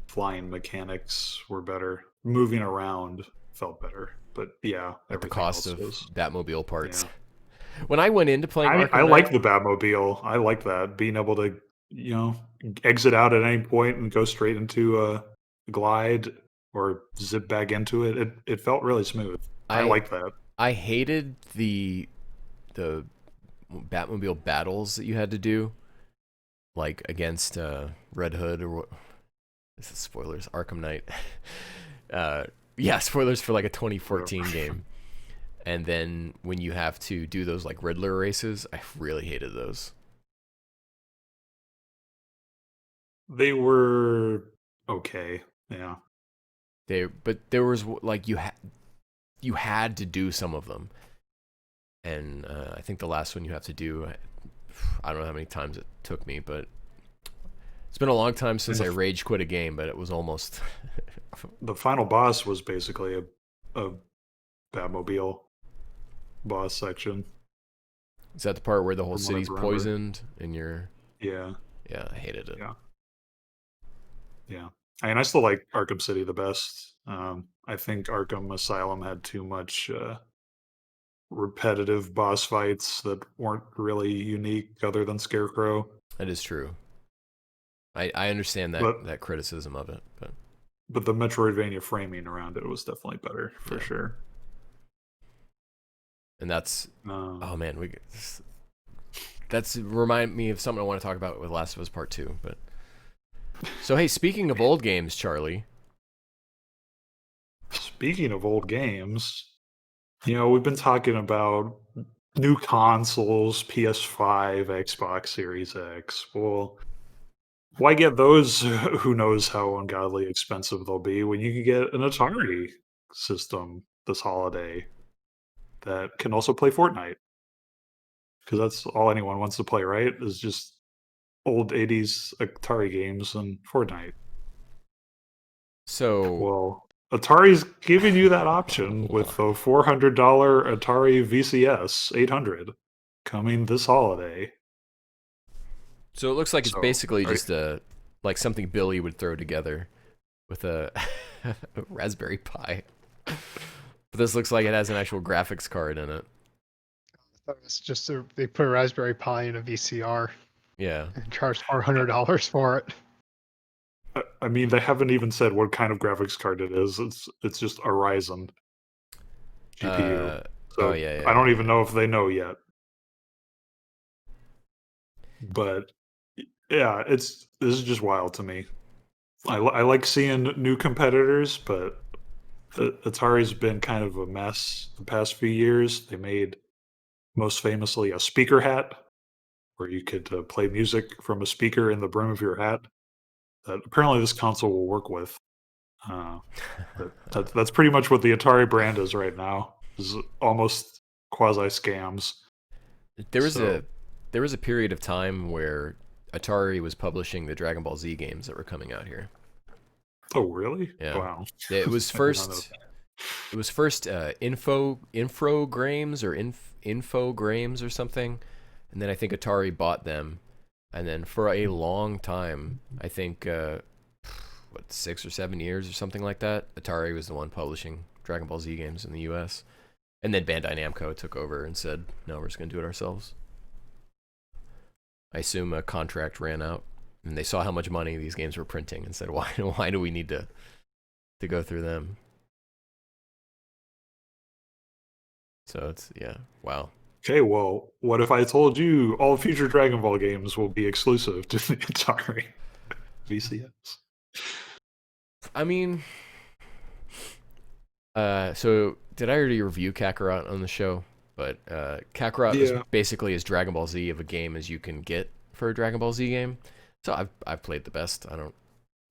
flying mechanics were better. Moving around felt better. But yeah, at the cost of Batmobile parts. Yeah. When I went into playing Arkham I Knight, like the Batmobile. I like that. Being able to, exit out at any point and go straight into a glide or zip back into it. It felt really smooth. I like that. I hated the Batmobile battles that you had to do, like against Red Hood or what. This is spoilers. Arkham Knight. Yeah, spoilers for like a 2014 game. And then when you have to do those like Riddler races, I really hated those. They were okay. Yeah. But there was like you had to do some of them, and I think the last one you have to do, I don't know how many times it took me, but it's been a long time since I rage quit a game, but it was almost. The final boss was basically a Batmobile boss section. Is that the part where the whole From what I city's remember. poisoned and you're? Yeah. Yeah, I hated it. Yeah. Yeah. I still like Arkham City the best. I think Arkham Asylum had too much repetitive boss fights that weren't really unique other than Scarecrow. That is true. I understand But that criticism of it, but the Metroidvania framing around it was definitely better for sure. and that's Um, oh man, that's remind me of something I want to talk about with Last of Us Part 2. But so hey, speaking of old games, Charlie. Speaking of old games, we've been talking about new consoles, PS5, Xbox Series X. Well, why get those? Who knows how ungodly expensive they'll be when you can get an Atari system this holiday that can also play Fortnite. Because that's all anyone wants to play, right? Is just old 80s Atari games and Fortnite. So Well, Atari's giving you that option with a $400 Atari VCS 800 coming this holiday. So it looks like it's So, basically just like something Billy would throw together with a Raspberry Pi. But this looks like it has an actual graphics card in it. I thought it was just they put a Raspberry Pi in a VCR Yeah. and charged $400 for it. I mean, they haven't even said what kind of graphics card it is. It's just a Ryzen GPU. So yeah. I don't even know if they know yet. But yeah, this is just wild to me. I like seeing new competitors, but Atari's been kind of a mess the past few years. They made most famously a speaker hat, where you could play music from a speaker in the brim of your hat. That apparently this console will work with. But that's pretty much what the Atari brand is right now. Is almost quasi scams. There was a period of time where Atari was publishing the Dragon Ball Z games that were coming out here. Oh, really? Yeah. Wow. It was first. It was first Infogrames or Infogrames or something, and then I think Atari bought them, and then for a long time, I think 6 or 7 years or something like that, Atari was the one publishing Dragon Ball Z games in the U.S. And then Bandai Namco took over and said, "No, we're just gonna do it ourselves." I assume a contract ran out, and they saw how much money these games were printing and said, "Why do we need to go through them?" So it's wow. Okay, well, what if I told you all future Dragon Ball games will be exclusive to the Atari VCS? I mean, so did I already review Kakarot on the show? But Kakarot is basically as Dragon Ball Z of a game as you can get for a Dragon Ball Z game. So I've played the best. I'm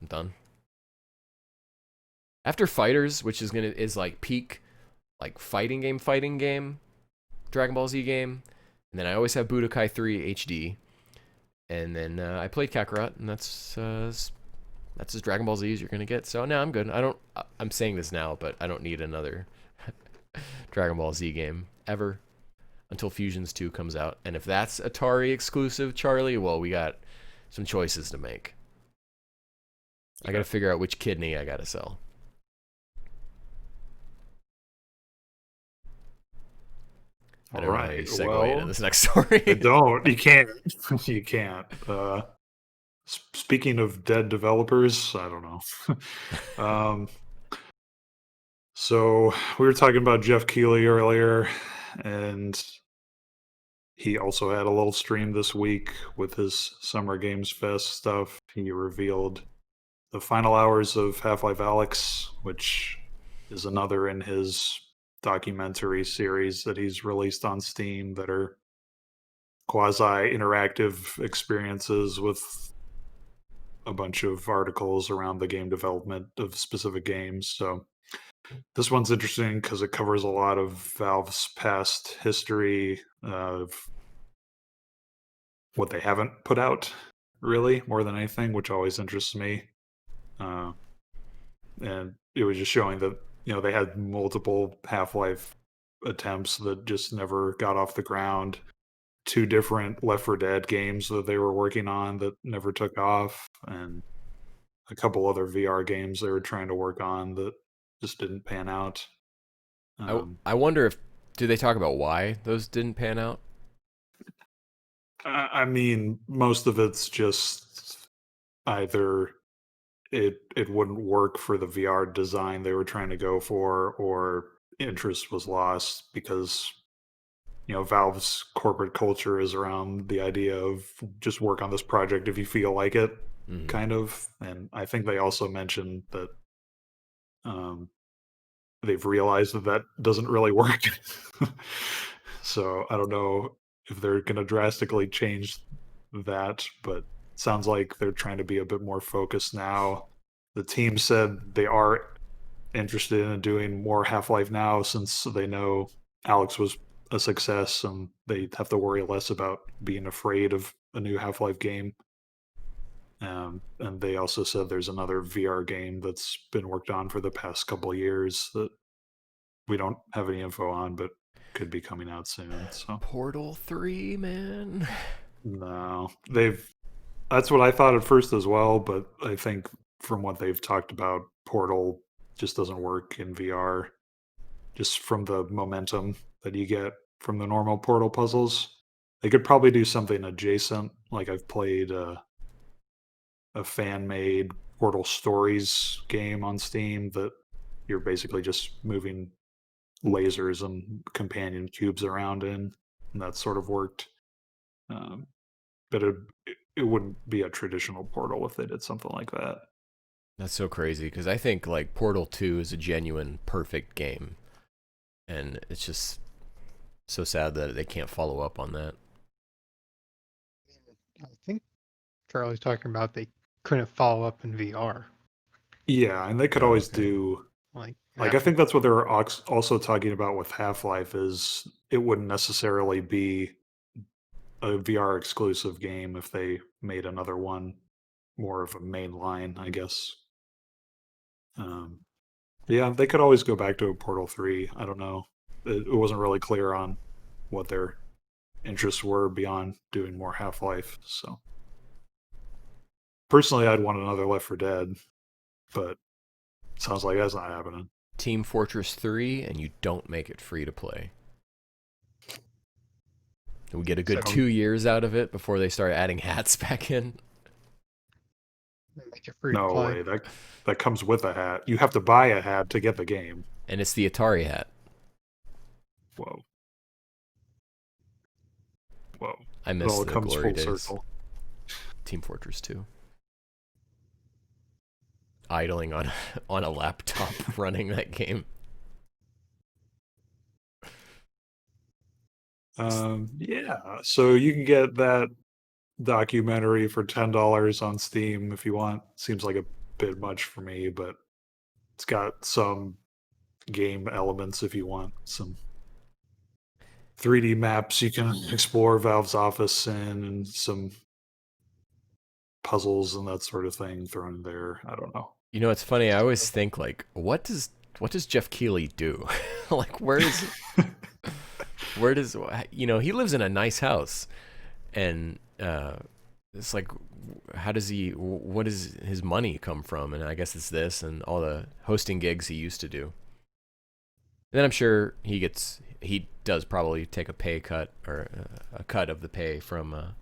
done. After Fighters, which is like peak, like fighting game, Dragon Ball Z game, and then I always have Budokai 3 HD, and then I played Kakarot, and that's as Dragon Ball Z as you're gonna get. So no, I'm good. I'm saying this now, but I don't need another Dragon Ball Z game ever until Fusions 2 comes out. And if that's Atari exclusive, Charlie, well, we got some choices to make. I gotta figure out which kidney I gotta sell. I don't know how you segue into this next story. You can't. You can't. Speaking of dead developers, I don't know. So we were talking about Jeff Keighley earlier, and he also had a little stream this week with his Summer Games Fest stuff. He revealed the final hours of Half-Life Alyx, which is another in his documentary series that he's released on Steam that are quasi-interactive experiences with a bunch of articles around the game development of specific games. So this one's interesting because it covers a lot of Valve's past history of what they haven't put out, really, more than anything, which always interests me. And it was just showing that they had multiple Half-Life attempts that just never got off the ground. 2 different Left 4 Dead games that they were working on that never took off, and a couple other VR games they were trying to work on that just didn't pan out. I wonder if do they talk about why those didn't pan out? I mean, most of it's just either it wouldn't work for the VR design they were trying to go for, or interest was lost because Valve's corporate culture is around the idea of just work on this project if you feel like it, kind of. And I think they also mentioned that they've realized that doesn't really work. So I don't know if they're going to drastically change that, but it sounds like they're trying to be a bit more focused now. The team said they are interested in doing more Half-Life now since they know Alyx was a success and they have to worry less about being afraid of a new Half-Life game. And they also said there's another VR game that's been worked on for the past couple of years that we don't have any info on, but could be coming out soon. So Portal 3, man. No, that's what I thought at first as well, but I think from what they've talked about, Portal just doesn't work in VR, just from the momentum that you get from the normal Portal puzzles. They could probably do something adjacent, like I've played a fan-made Portal Stories game on Steam that you're basically just moving lasers and companion cubes around in, and that sort of worked. But it wouldn't be a traditional Portal if they did something like that. That's so crazy because I think like Portal 2 is a genuine perfect game, and it's just so sad that they can't follow up on that. I think Charlie's talking about they couldn't follow up in VR. Yeah, and they could always do Like I think that's what they were also talking about with Half-Life is it wouldn't necessarily be a VR exclusive game if they made another one more of a main line, I guess. Yeah, they could always go back to a Portal 3. I don't know. It wasn't really clear on what their interests were beyond doing more Half-Life. So personally, I'd want another Left 4 Dead, but sounds like that's not happening. Team Fortress 3, and you don't make it free to play. We get a good 2 years out of it before they start adding hats back in. Make it free No to play. way. That comes with a hat. You have to buy a hat to get the game. And it's the Atari hat. Whoa. Whoa. I miss it all the comes glory full days. circle. Team Fortress 2. Idling on a laptop running that game. Yeah. So you can get that documentary for $10 on Steam if you want. Seems like a bit much for me, but it's got some game elements if you want. Some 3D maps you can explore Valve's office in, and some puzzles and that sort of thing thrown in there. I don't know. You know, it's funny. I always think like, what does Jeff Keighley do? Like, where does he lives in a nice house, and it's like, how does what does his money come from? And I guess it's this and all the hosting gigs he used to do. And then I'm sure he does probably take a pay cut or a cut of the pay from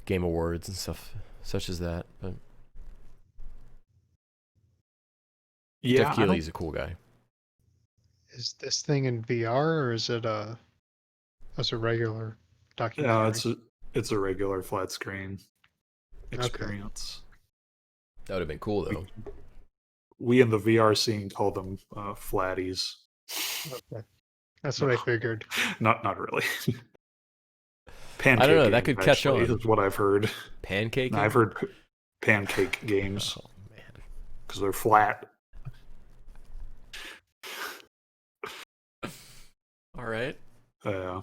Game Awards and stuff such as that. But Yeah, Jeff Keighley's a cool guy. Is this thing in VR or is it as a regular documentary? No, it's a regular flat screen experience. That would have been cool though. we in the VR scene call them flatties. Okay. That's what I figured. Not really. I don't know. Pancake That games, could catch actually, on. is what I've heard. Pancaking? I've heard pancake games Oh man. because they're flat. All right. Yeah.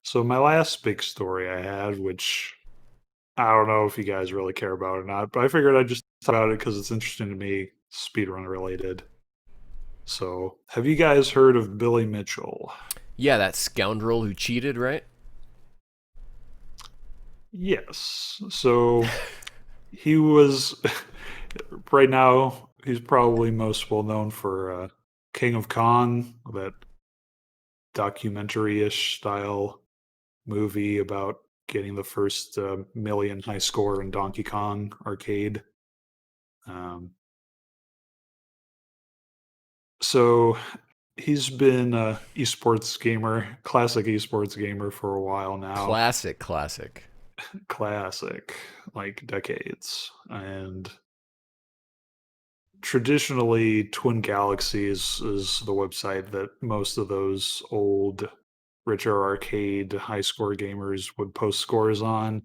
So my last big story I had, which I don't know if you guys really care about or not, but I figured I'd just talk about it because it's interesting to me, speedrun related. So, have you guys heard of Billy Mitchell? Yeah, that scoundrel who cheated, right? Yes. So he was right now. He's probably most well known for King of Kong, that documentary-ish style movie about getting the first million high score in Donkey Kong arcade. Um, so he's been a esports gamer, classic esports gamer for a while now. Classic. Classic, like decades. And traditionally, Twin Galaxies is the website that most of those old retro arcade high score gamers would post scores on.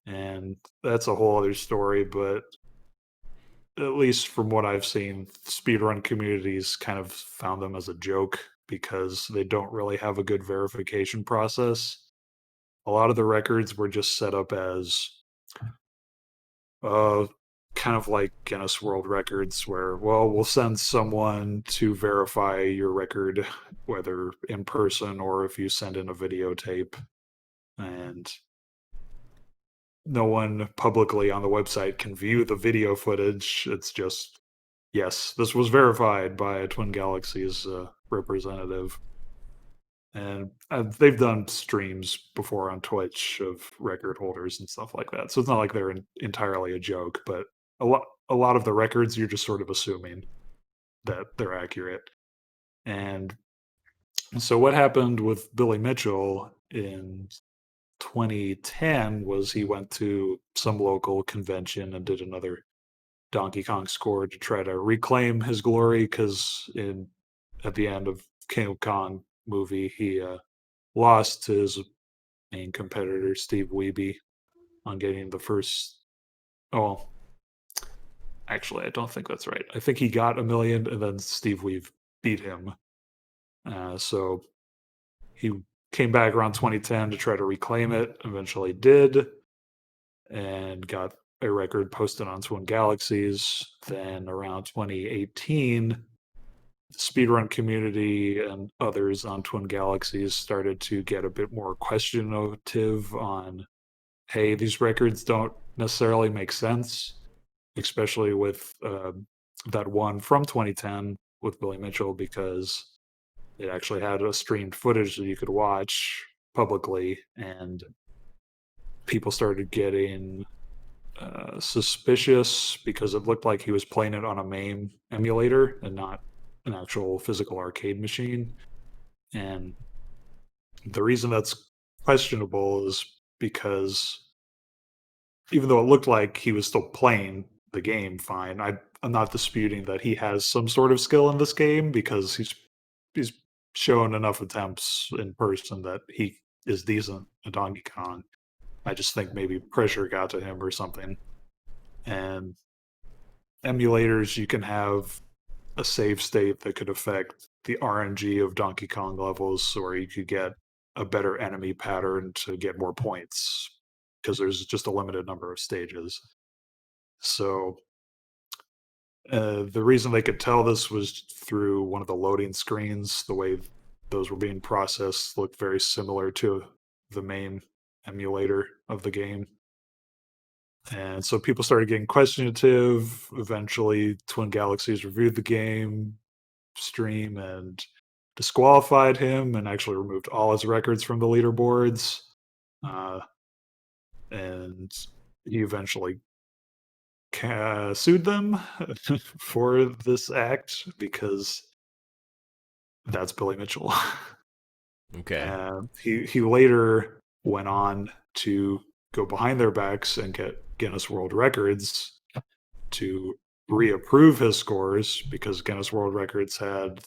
And that's a whole other story, but at least from what I've seen, speedrun communities kind of found them as a joke because they don't really have a good verification process. A lot of the records were just set up as uh, kind of like Guinness World Records, where, well, we'll send someone to verify your record, whether in person or if you send in a videotape. And no one publicly on the website can view the video footage. It's just, yes, this was verified by a Twin Galaxies representative. And they've done streams before on Twitch of record holders and stuff like that. So it's not like they're entirely a joke, but a lot of the records you're just sort of assuming that they're accurate. And so what happened with Billy Mitchell in 2010 was he went to some local convention and did another Donkey Kong score to try to reclaim his glory because in at the end of King of Kong movie he lost to his main competitor Steve Wiebe on getting the first. Oh, actually, I don't think that's right. I think he got a million, and then Steve Wiebe beat him. So he came back around 2010 to try to reclaim it. Eventually, did, and got a record posted on Twin Galaxies. Then around 2018, the speedrun community and others on Twin Galaxies started to get a bit more questionative on, hey, these records don't necessarily make sense, especially with that one from 2010 with Billy Mitchell, because it actually had a streamed footage that you could watch publicly, and people started getting suspicious because it looked like he was playing it on a MAME emulator and not an actual physical arcade machine. And the reason that's questionable is because even though it looked like he was still playing the game fine, I'm not disputing that he has some sort of skill in this game because he's shown enough attempts in person that he is decent at Donkey Kong. I just think maybe pressure got to him or something. And emulators, you can have a save state that could affect the RNG of Donkey Kong levels, or you could get a better enemy pattern to get more points because there's just a limited number of stages. So the reason they could tell this was through one of the loading screens. The way those were being processed looked very similar to the main emulator of the game. And so people started getting questionative. Eventually, Twin Galaxies reviewed the game stream and disqualified him and actually removed all his records from the leaderboards. And he eventually sued them for this act because that's Billy Mitchell. Okay. He later went on to go behind their backs and get Guinness World Records to reapprove his scores because Guinness World Records had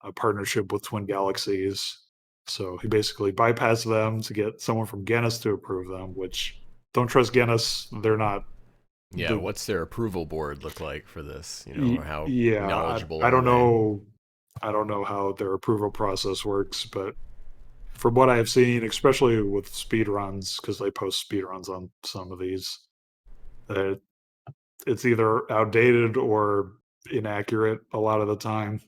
a partnership with Twin Galaxies. So he basically bypassed them to get someone from Guinness to approve them, which don't trust Guinness. They're not. Yeah, what's their approval board look like for this? Or how Yeah, knowledgeable I are don't they? know. I don't know how their approval process works, but from what I've seen, especially with speedruns, because they post speedruns on some of these, that it's either outdated or inaccurate a lot of the time.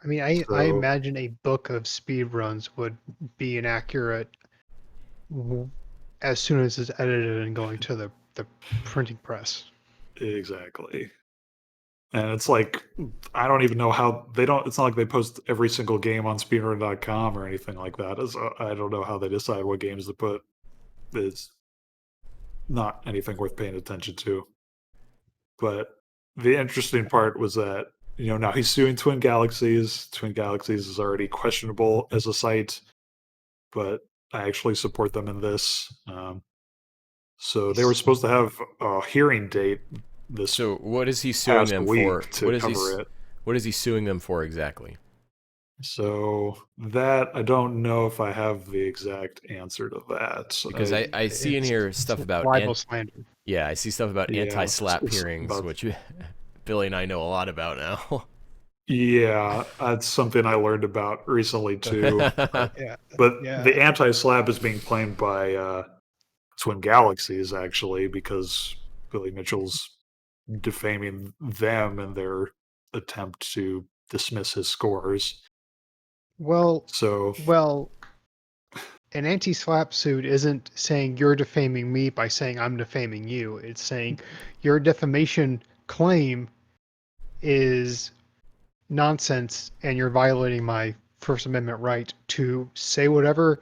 I mean, I So imagine a book of speedruns would be inaccurate as soon as it's edited and going to the printing press. exactly. And it's like, I don't even know how they don't. It's not like they post every single game on speedrun.com or anything like that. I don't know how they decide what games to put. It's not anything worth paying attention to. But the interesting part was that, now he's suing Twin Galaxies. Twin Galaxies is already questionable as a site, but I actually support them in this. So they were supposed to have a hearing date this So what is he suing past them week for? to cover it. What is he suing them for exactly? So that I don't know if I have the exact answer to that. Because I see in here stuff about libel slander. Yeah, I see stuff about Yeah, anti-slap it's hearings, about- which Billy and I know a lot about now. Yeah, that's something I learned about recently too. Yeah, But yeah. the anti-slap is being claimed by Twin Galaxies actually, because Billy Mitchell's defaming them in their attempt to dismiss his scores. Well, So an anti-slap suit isn't saying you're defaming me by saying I'm defaming you. It's saying your defamation claim is nonsense and you're violating my First Amendment right to say whatever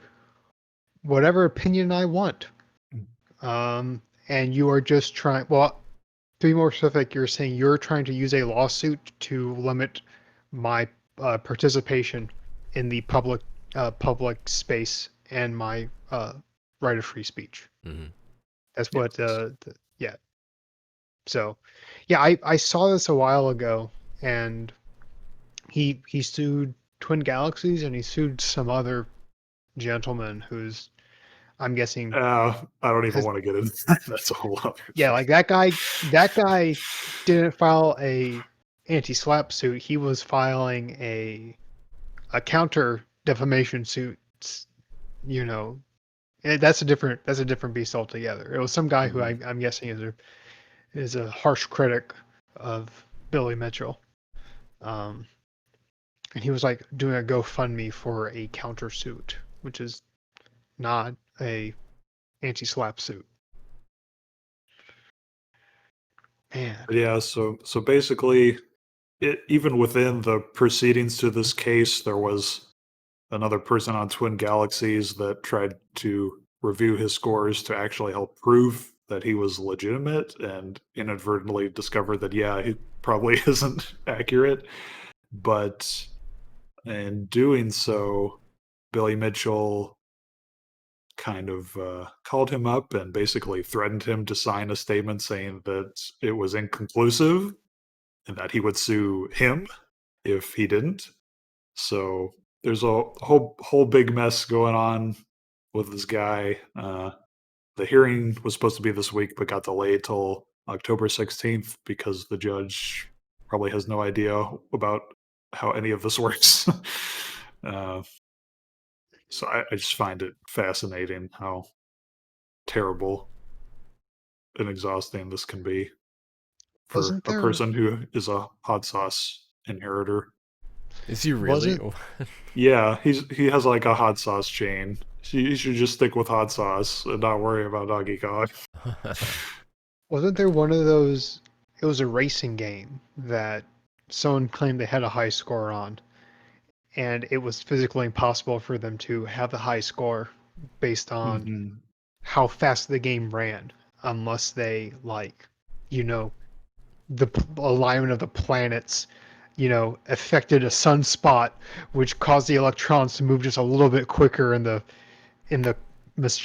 opinion I want. And you are just trying, well, to be more specific, you're saying you're trying to use a lawsuit to limit my participation in the public space and my right of free speech. Mm-hmm. That's what yeah. So yeah, I saw this a while ago, and he sued Twin Galaxies and he sued some other gentleman who's, I'm guessing, I don't even has, want to get into that. That's a whole other yeah, thing. like that guy didn't file a anti-slap suit. He was filing a counter defamation suit. That's a different beast altogether. It was some guy who I'm guessing is a harsh critic of Billy Mitchell. And he was like doing a GoFundMe for a countersuit, which is not a anti-slap suit. Man, Yeah, so basically, even within the proceedings to this case, there was another person on Twin Galaxies that tried to review his scores to actually help prove that he was legitimate, and inadvertently discovered that, yeah, he probably isn't accurate. But in doing so, Billy Mitchell kind of called him up and basically threatened him to sign a statement saying that it was inconclusive and that he would sue him if he didn't. So there's a whole big mess going on with this guy. The hearing was supposed to be this week, but got delayed till October 16th because the judge probably has no idea about how any of this works. So I just find it fascinating how terrible and exhausting this can be for wasn't a there person who is a hot sauce inheritor. Is he really? Yeah, he has like a hot sauce chain. He should just stick with hot sauce and not worry about Donkey Kong. wasn't there one of those? It was a racing game that someone claimed they had a high score on, and it was physically impossible for them to have the high score based on Mhm. how fast the game ran, unless they the alignment of the planets, affected a sunspot, which caused the electrons to move just a little bit quicker in the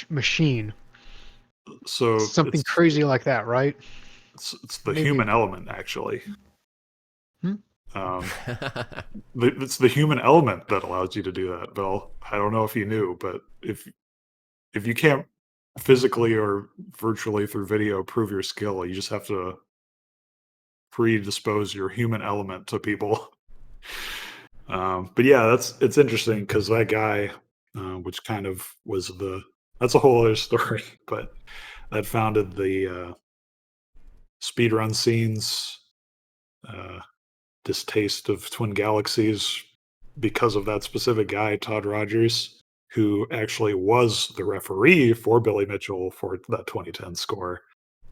machine. So Something crazy like that, right? It's the Maybe. human element, actually. Hmm? It's the human element that allows you to do that, Bill. I don't know if you knew, but if you can't physically or virtually through video prove your skill, you just have to predispose your human element to people. But yeah, it's interesting because that guy, which kind of was that's a whole other story, but that founded the speedrun scenes distaste of Twin Galaxies because of that specific guy, Todd Rogers, who actually was the referee for Billy Mitchell for that 2010 score,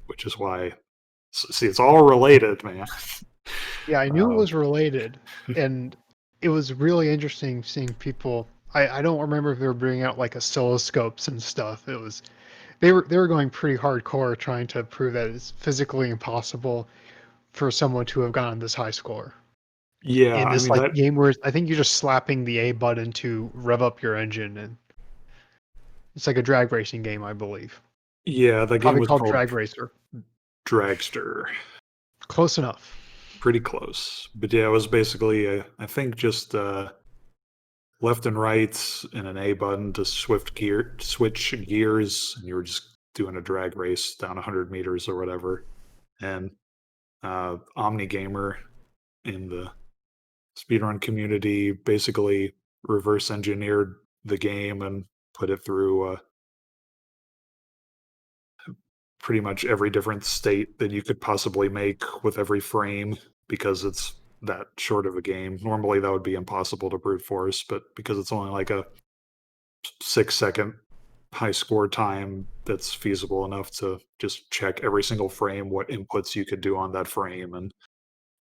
which is why, see, it's all related, man. Yeah, I knew it was related, and it was really interesting seeing people. I don't remember if they were bringing out like oscilloscopes and stuff. It was they were going pretty hardcore trying to prove that it's physically impossible for someone to have gotten this high score Yeah, in I this mean like that. game where I think you're just slapping the A button to rev up your engine, and it's like a drag racing game, I believe. Yeah, that game Probably was called called Drag Racer. Dragster. Close enough. Pretty close, but yeah, it was basically I think just left and right and an A button to switch gears, and you were just doing a drag race down 100 meters or whatever. And Omni Gamer in the speedrun community basically reverse engineered the game and put it through pretty much every different state that you could possibly make with every frame because it's that short of a game. Normally that would be impossible to brute force, but because it's only like a 6-second high score time, that's feasible enough to just check every single frame what inputs you could do on that frame. And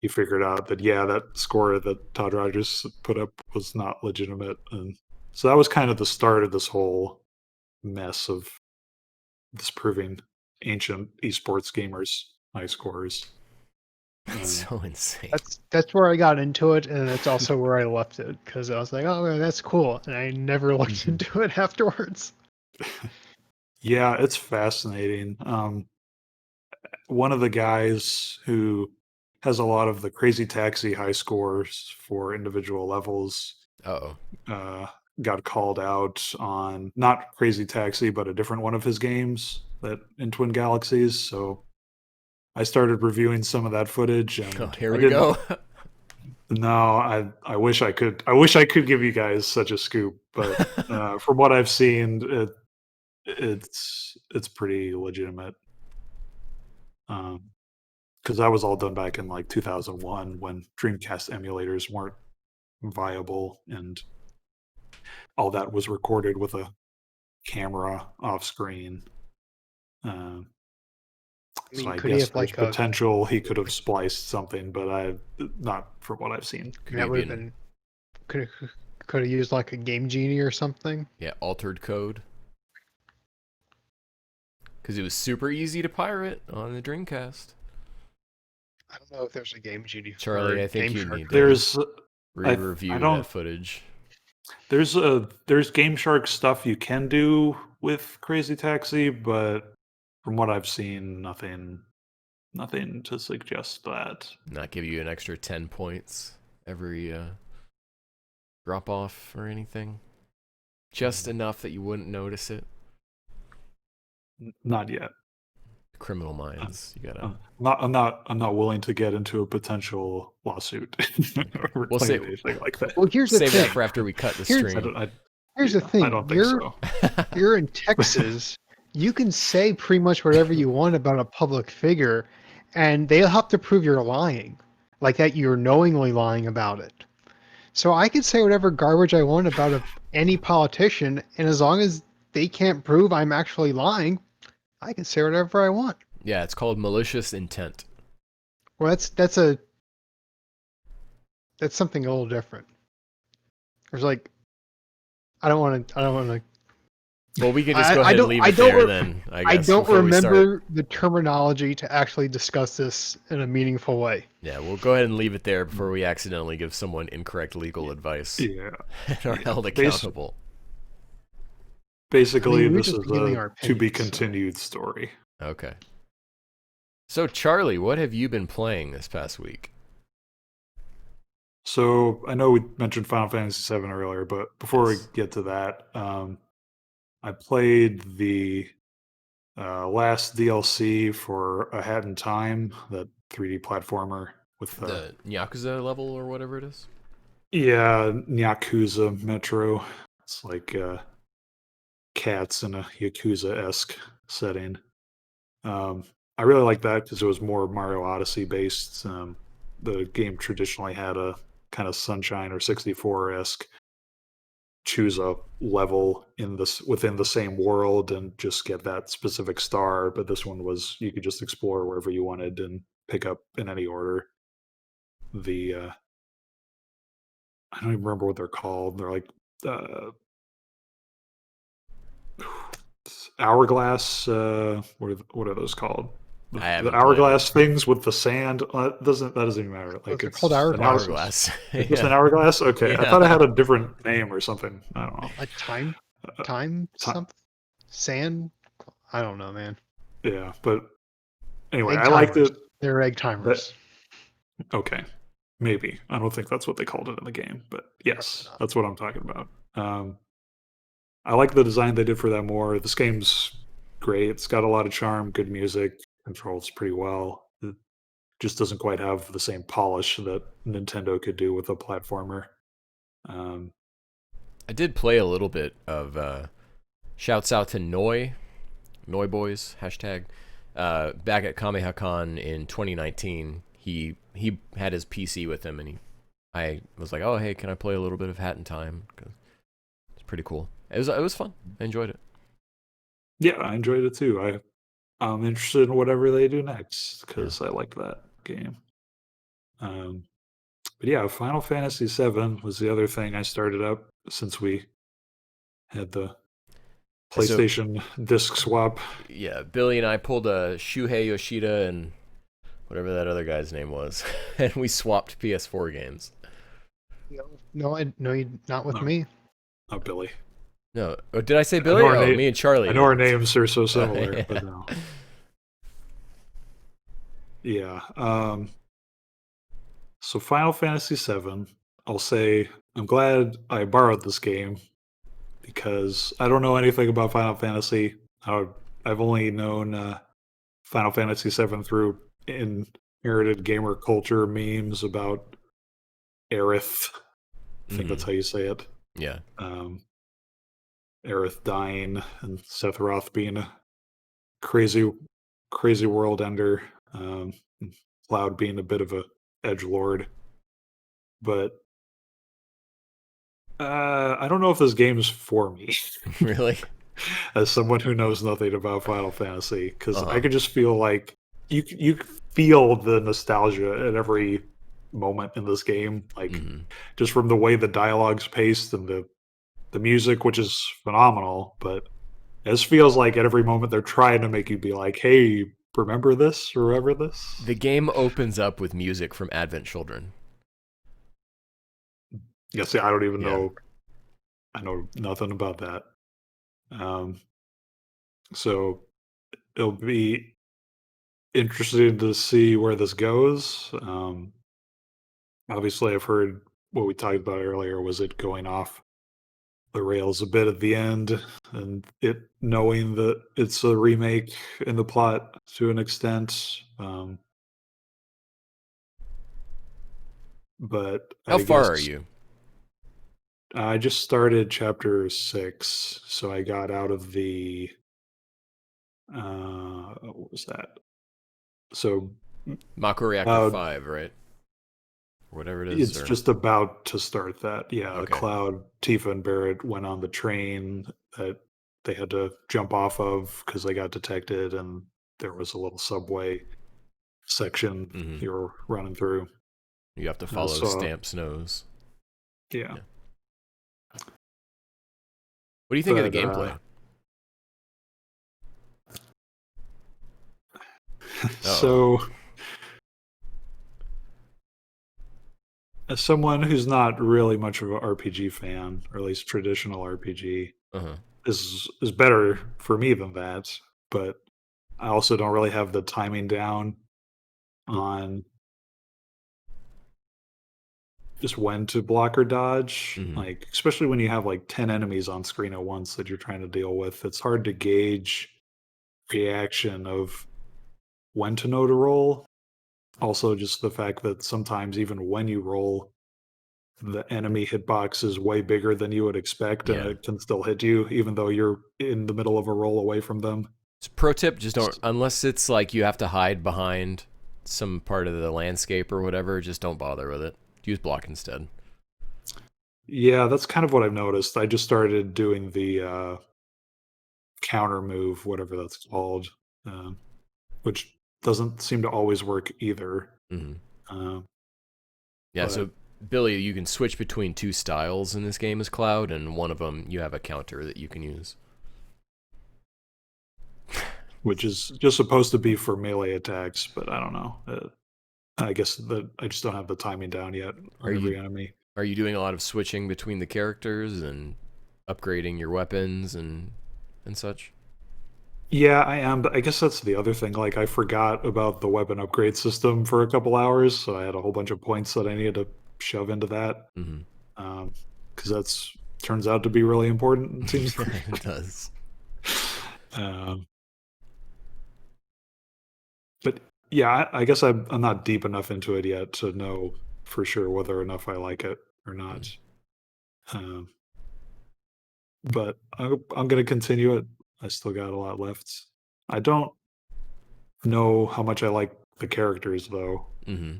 he figured out that, yeah, that score that Todd Rogers put up was not legitimate. And so that was kind of the start of this whole mess of disproving ancient esports gamers' high scores. That's so insane. That's where I got into it, and that's also where I left it because I was like, "Oh, that's cool," and I never looked into it afterwards. Yeah, it's fascinating. One of the guys who has a lot of the Crazy Taxi high scores for individual levels Uh-oh. Got called out on not Crazy Taxi, but a different one of his games that in Twin Galaxies. So I started reviewing some of that footage, and Oh, here we go. No, I wish I could. I wish I could give you guys such a scoop, but from what I've seen, it's pretty legitimate. Because that was all done back in like 2001 when Dreamcast emulators weren't viable, and all that was recorded with a camera off screen. I mean, So I could he guess have there's like a? potential he could have spliced something, but not from what I've seen. That would have been. Could have used like a Game Genie or something. Yeah, altered code. Because it was super easy to pirate on the Dreamcast. I don't know if there's a Game Genie. Charlie, I think Game you Shark. need to There's re-review that footage. There's Game Shark stuff you can do with Crazy Taxi, but from what I've seen, nothing to suggest that. Not give you an extra 10 points every drop off or anything. Just enough that you wouldn't notice it. Not yet. Criminal Minds. You gotta. I'm not willing to get into a potential lawsuit. We'll say anything like that. Well, here's the Save thing. that for after we cut the Here's- stream. Here's the thing. I don't think so. You're in Texas. You can say pretty much whatever you want about a public figure, and they'll have to prove you're lying, like that you're knowingly lying about it. So I could say whatever garbage I want about any politician, and as long as they can't prove I'm actually lying, I can say whatever I want. Yeah, it's called malicious intent. Well, that's something a little different. There's like, I don't want to. Well, we can just go I ahead and don't- leave I it don't there re- then. I I guess, don't before we start. remember the terminology to actually discuss this in a meaningful way. Yeah, we'll go ahead and leave it there before we accidentally give someone incorrect legal advice Yeah. and are held accountable. Basically, I mean, we're this just is giving a our to be opinions, so. continued story. Okay. So, Charlie, what have you been playing this past week? So I know we mentioned Final Fantasy VII earlier, but before we Yes. get to that, I played the last DLC for A Hat in Time, that 3D platformer with The Yakuza level or whatever it is? yeah, Yakuza Metro. It's like cats in a Yakuza-esque setting. I really like that because it was more Mario Odyssey based. The game traditionally had a kind of Sunshine or 64-esque choose a level in this within the same world and just get that specific star. But this one was you could just explore wherever you wanted and pick up in any order. The I don't even remember what they're called. They're like uh, hourglass. What are those called? I The haven't played it. hourglass things with the sand. That doesn't even matter. Like Those are called it's an hourglasses. Hourglass. It's just an Yeah. hourglass. Okay, I Yeah. thought it had a different name or something. I don't know. A time Uh, time ti- something sand. I don't know, man. yeah, but anyway, Egg I liked timers. it. They're egg That timers. okay, maybe I don't think that's what they called it in the game, but yes, that's what I'm talking about. I like the design they did for that more. This game's great. It's got a lot of charm, good music, controls pretty well. It just doesn't quite have the same polish that Nintendo could do with a platformer. Um, I did play a little bit of shouts out to Noi Boys, hashtag. Back at KamehaCon in 2019, he had his PC with him, and I was like, oh, hey, can I play a little bit of Hat in Time? 'Cause it's pretty cool. It was fun. I enjoyed it. yeah, I enjoyed it too. I'm interested in whatever they do next Yeah. because I like that game. Um, but yeah, Final Fantasy VII was the other thing I started up since we had the So PlayStation disc swap. yeah, Billy and I pulled a Shuhei Yoshida and whatever that other guy's name was, and we swapped PS4 games. No, you not with No, me. not Billy. No, oh, did I say I Billy? know our Oh, name. me and Charlie. I know our did. names are so similar, Yeah. but no. Yeah. So Final Fantasy VII, I'll say I'm glad I borrowed this game because I don't know anything about Final Fantasy. I've only known Final Fantasy VII through inherited gamer culture memes about Aerith. I think that's Mhm. how you say it. Yeah. Um, Aerith dying and Sephiroth being a crazy, crazy world ender. And Cloud being a bit of a edge lord, but I don't know if this game is for me. Really? As someone who knows nothing about Final Fantasy, because I Uh-huh. could just feel like you feel the nostalgia at every moment in this game, like Hmm. just from the way the dialogue's paced and the music, which is phenomenal. But it just feels like at every moment they're trying to make you be like, "Hey, remember this? Remember this?" The game opens up with music from Advent Children. Yeah, see, I don't even Yeah. know. I know nothing about that. Um, so it'll be interesting to see where this goes. Obviously, I've heard what we talked about earlier was it going off the rails a bit at the end, and it knowing that it's a remake in the plot to an extent. But How I far are guess you? I just started chapter 6, so I got out of the what was that? So Mako Reactor Cloud, 5, right? Or whatever it is, it's or just about to start that. Yeah, okay. Cloud, Tifa, and Barrett went on the train that they had to jump off of because they got detected, and there was a little subway section Hmm. you were running through. You have to follow So Stamp's nose. yeah, Yeah. What do you think of the but gameplay? Oh. so as someone who's not really much of an RPG fan, or at least traditional RPG, Uh-huh. is better for me than that. But I also don't really have the timing down. on just when to block or dodge. Mhm. Like, especially when you have like 10 enemies on screen at once that you're trying to deal with, it's hard to gauge reaction of when to know to roll. Also, just the fact that sometimes even when you roll, the enemy hitbox is way bigger than you would expect, and Yeah. it can still hit you, even though you're in the middle of a roll away from them. So pro tip: just don't, unless it's like you have to hide behind some part of the landscape or whatever. Just don't bother with it. Use block instead. Yeah, that's kind of what I've noticed. I just started doing the counter move, whatever that's called, um, which doesn't seem to always work either. Hmm. Um, Yeah. but So Billy, you can switch between two styles in this game as Cloud, and one of them you have a counter that you can use. which is just supposed to be for melee attacks, but I don't know. I guess that I just don't have the timing down yet Are on every you enemy. are you doing a lot of switching between the characters and upgrading your weapons and such? Yeah, I am, but I guess that's the other thing. Like, I forgot about the weapon upgrade system for a couple hours, so I had a whole bunch of points that I needed to shove into that. Mm-hmm. Because that's turns out to be really important. It seems like. It does. Um, but yeah, I guess I'm not deep enough into it yet to know for sure whether enough I like it or not. Um, but I'm going to continue it. I still got a lot left. I don't know how much I like the characters though, Mm-hmm.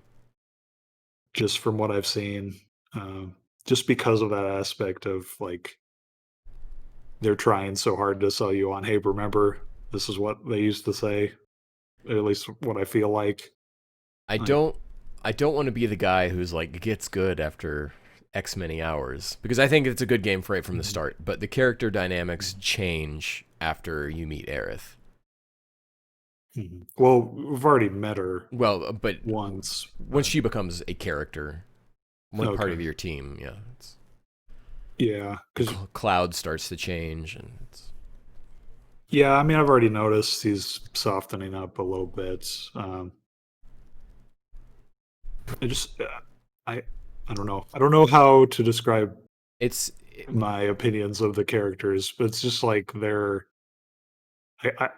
just from what I've seen. Um, just because of that aspect of like they're trying so hard to sell you on, hey, remember, this is what they used to say, at least what I feel like. I Like, don't I don't want to be the guy who's like gets good after X many hours, because I think it's a good game right from the start, but the character dynamics change after you meet Aerith. well, we've already met her Well, but once. once she becomes a character, one part Okay. of your team, yeah, Yeah, because Cloud starts to change, and it's yeah, I mean, I've already noticed he's softening up a little bit. I just, I don't know. I don't know how to describe it's my opinions of the characters, but it's just like they're. I, I,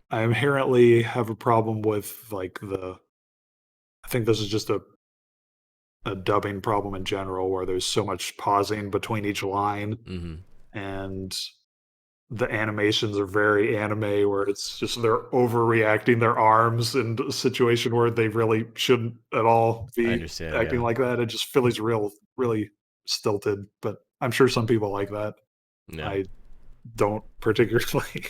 I inherently have a problem with like the. I think this is just a dubbing problem in general, where there's so much pausing between each line, mm-hmm. and the animations are very anime, where it's just they're overreacting their arms in a situation where they really shouldn't at all I be understand, acting yeah. like that. It just feels really stilted. But I'm sure some people like that. Yeah. I don't particularly.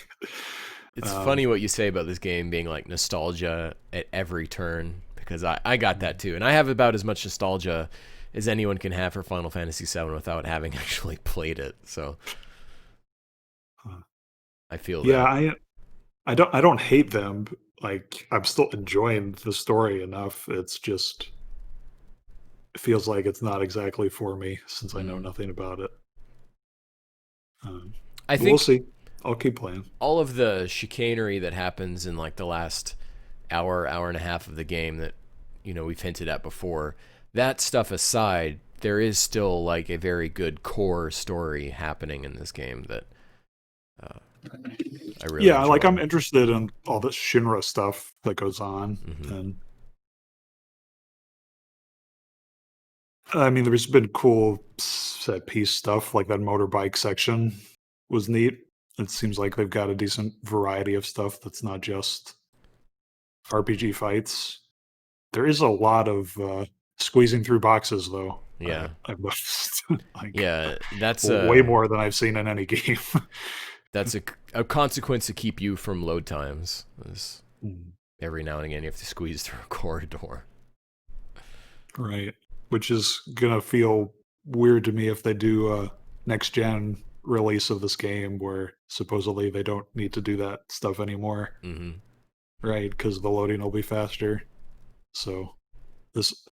It's um, funny what you say about this game being like nostalgia at every turn, because I got that too. And I have about as much nostalgia as anyone can have for Final Fantasy VII without having actually played it. So I feel yeah, that. I don't hate them. Like, I'm still enjoying the story enough. It's just it feels like it's not exactly for me since I know Mm. nothing about it. Um, I but we'll think see. I'll keep playing. all of the chicanery that happens in like the last hour and a half of the game that, we've hinted at before, that stuff aside, there is still like a very good core story happening in this game that I really Yeah, like, I'm enjoy. interested in all this Shinra stuff that goes on, Hmm. and I mean, there's been cool set piece stuff, like that motorbike section was neat. It seems like they've got a decent variety of stuff that's not just RPG fights. There is a lot of squeezing through boxes, though. Yeah. I've noticed, like, Yeah, that's way a more than I've seen in any game. that's a consequence to keep you from load times. Is Mm, every now and again you have to squeeze through a corridor. right. Which is gonna feel weird to me if they do a next gen release of this game where supposedly they don't need to do that stuff anymore, Hmm. right? Because the loading will be faster. So this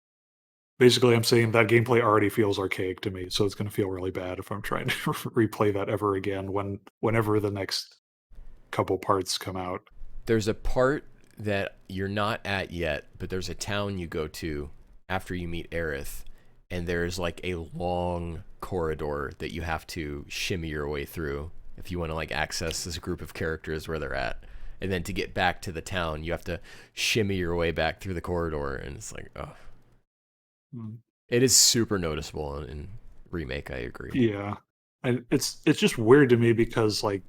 basically I'm saying that gameplay already feels archaic to me, so it's gonna feel really bad if I'm trying to replay that ever again whenever the next couple parts come out. There's a part that you're not at yet, but there's a town you go to after you meet Aerith, and there's like a long corridor that you have to shimmy your way through if you want to like access this group of characters where they're at. And then to get back to the town, you have to shimmy your way back through the corridor, and it's like, oh. It is super noticeable in Remake, I agree. Yeah. And it's just weird to me because like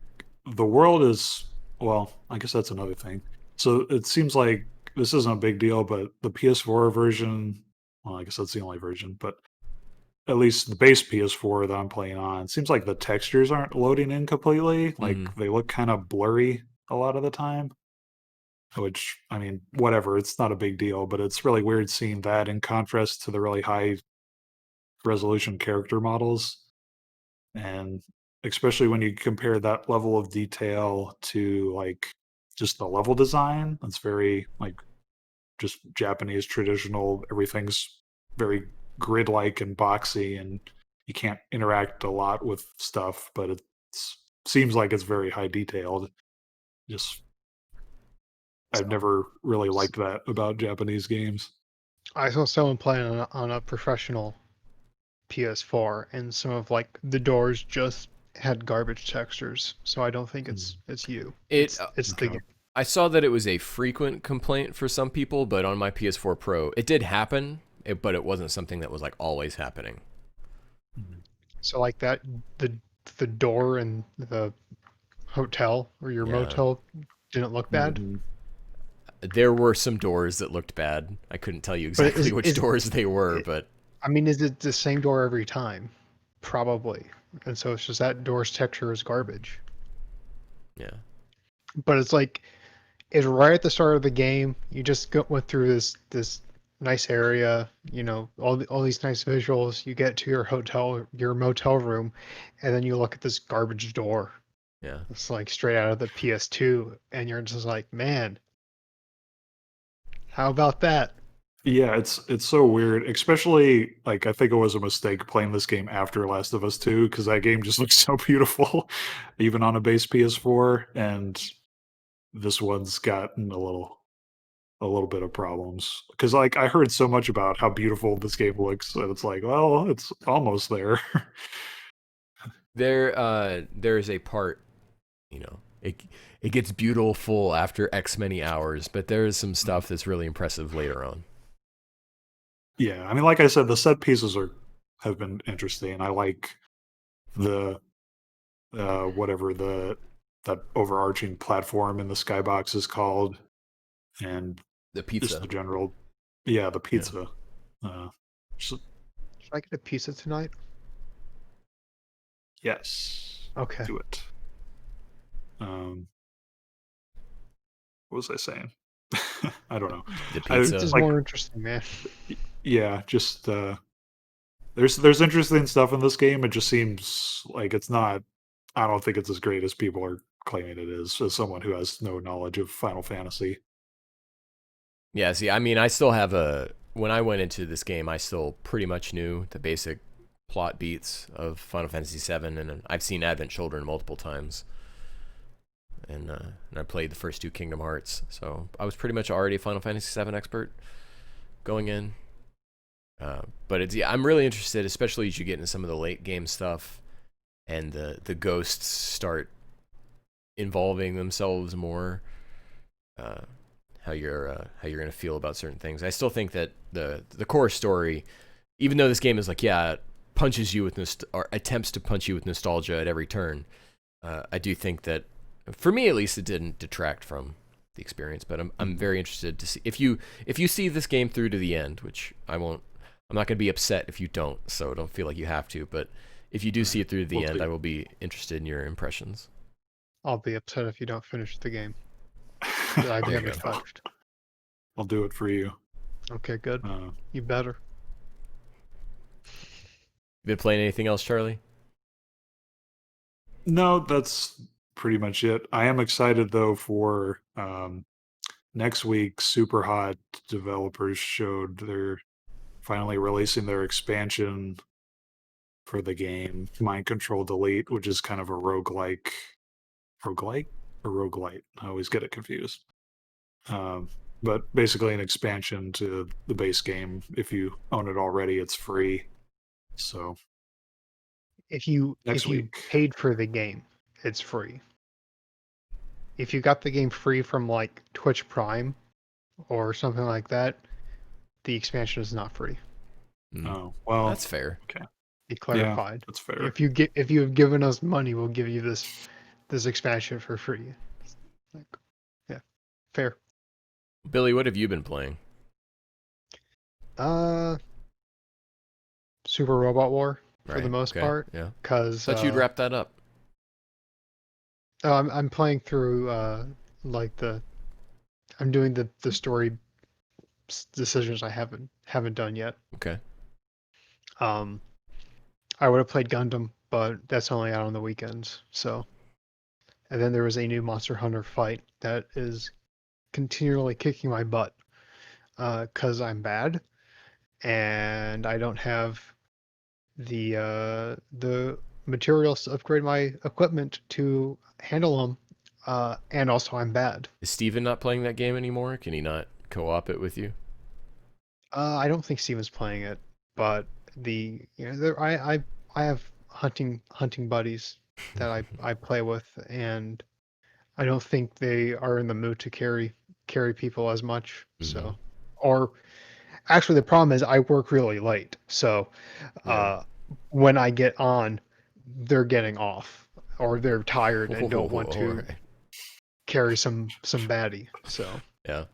the world is, well, I guess that's another thing. So it seems like this isn't a big deal, but the PS4 version, well, I guess that's the only version, but at least the base PS4 that I'm playing on, it seems like the textures aren't loading in completely. Like they look kind of blurry a lot of the time. Which, I mean, whatever, it's not a big deal, but it's really weird seeing that in contrast to the really high resolution character models. And especially when you compare that level of detail to like just the level design, it's very like just Japanese traditional, everything's very grid like and boxy, and you can't interact a lot with stuff, but it seems like it's very high detailed. Just I've never really liked that about Japanese games. I saw someone playing on a professional PS4, and some of like the doors just had garbage textures. So I don't think it's you. It's the game. I saw that it was a frequent complaint for some people, but on my PS4 Pro, it did happen, but it wasn't something that was like always happening. So like that, the door in the hotel or your motel didn't look bad. There were some doors that looked bad. I couldn't tell you exactly which doors they were, but I mean, is it the same door every time? Probably. And so it's just that door's texture is garbage. Yeah. But it's like, it's right at the start of the game. You just went through this nice area, you know, all these nice visuals. You get to your hotel, your motel room, and then you look at this garbage door. Yeah. It's like straight out of the PS2, and you're just like, man, how about that? Yeah, it's so weird. Especially like I think it was a mistake playing this game after Last of Us 2 because that game just looks so beautiful, even on a base PS4. And this one's gotten a little bit of problems because like I heard so much about how beautiful this game looks, and it's like, well, it's almost there. There's a part, you know, it gets beautiful after X many hours, but there's some stuff that's really impressive later on. Yeah, I mean, like I said, the set pieces have been interesting. I like the whatever that overarching platform in the skybox is called, and The pizza. just the general, yeah, the pizza. Should I get a pizza tonight? Yes. Okay. Do it. What was I saying? I don't know. The pizza. This is like, more interesting, man. yeah, just there's interesting stuff in this game. It just seems like it's not. I don't think it's as great as people are claiming it is. As someone who has no knowledge of Final Fantasy. Yeah, see, I mean, I still have when I went into this game, I still pretty much knew the basic plot beats of Final Fantasy VII, and I've seen Advent Children multiple times. And I played the first two Kingdom Hearts, so I was pretty much already a Final Fantasy VII expert going in. But I'm really interested, especially as you get into some of the late game stuff, and the ghosts start involving themselves more. How you're gonna feel about certain things. I still think that the core story, even though this game is like, yeah, it punches you with or attempts to punch you with nostalgia at every turn, I do think that, for me at least, it didn't detract from the experience. But I'm very interested to see if you see this game through to the end, which I won't. I'm not gonna be upset if you don't, so don't feel like you have to. But if you do see it through to the end, I will be interested in your impressions. I'll be upset if you don't finish the game. I haven't touched. I'll do it for you. Okay, good. You better. You been playing anything else, Charlie? No, that's pretty much it. I am excited though for next week. Super Hot developers showed they're finally releasing their expansion for the game, Mind Control Delete, which is kind of a roguelike or roguelite. I always get it confused. But basically an expansion to the base game. If you own it already, it's free. So If you next week. paid for the game, it's free. If you got the game free from like Twitch Prime or something like that, the expansion is not free. Oh, well, That's fair. okay. Be clarified. That's fair. If you have given us money, we'll give you this expansion for free. Like, yeah, fair. Billy, what have you been playing? Super Robot War for the Right. most Okay. part, Yeah. because Thought you'd wrap that up. I'm playing through like I'm doing the story decisions I haven't done yet. Okay. I would have played Gundam, but that's only out on the weekends. So, and then there was a new Monster Hunter fight that is continually kicking my butt because I'm bad and I don't have the materials to upgrade my equipment to handle them. And also I'm bad. Is Steven not playing that game anymore? Can he not co-op it with you? I don't think Steven's playing it, but I have hunting buddies that I play with, and I don't think they are in the mood to carry people as much. So, or actually, the problem is I work really late, so Yeah. when I get on, they're getting off, or they're tired and don't want All to right. carry some baddie. So Yeah.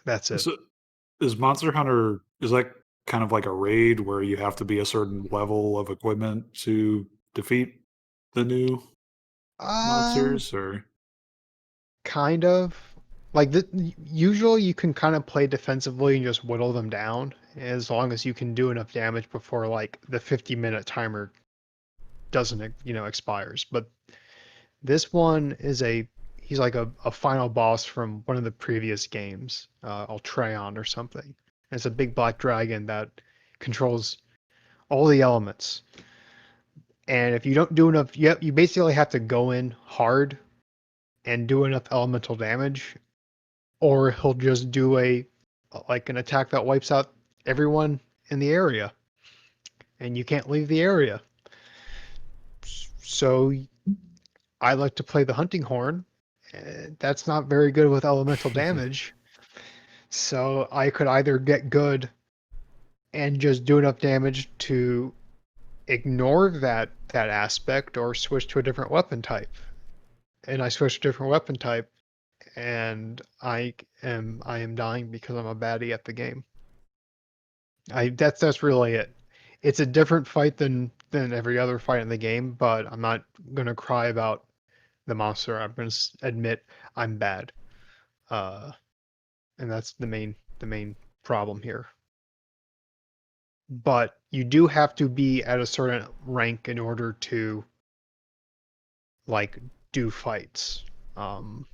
that's it. So is Monster Hunter, is that kind of like a raid where you have to be a certain level of equipment to defeat the new Um, monsters, or kind of. Like usually you can kind of play defensively and just whittle them down as long as you can do enough damage before like the 50-minute timer doesn't expires. But this one is he's like a final boss from one of the previous games, Ultreon or something. And it's a big black dragon that controls all the elements. And if you don't do enough, you basically have to go in hard and do enough elemental damage, or he'll just do an attack that wipes out everyone in the area, and you can't leave the area. So I like to play the hunting horn. That's not very good with elemental damage. So I could either get good and just do enough damage to ignore that aspect, or switch to a different weapon type. And I switched to a different weapon type, and I am dying because I'm a baddie at the game. That's really it. It's a different fight than every other fight in the game, but I'm not gonna cry about the monster. I'm gonna admit I'm bad, uh, and that's the main problem here. But you do have to be at a certain rank in order to like do fights. Um,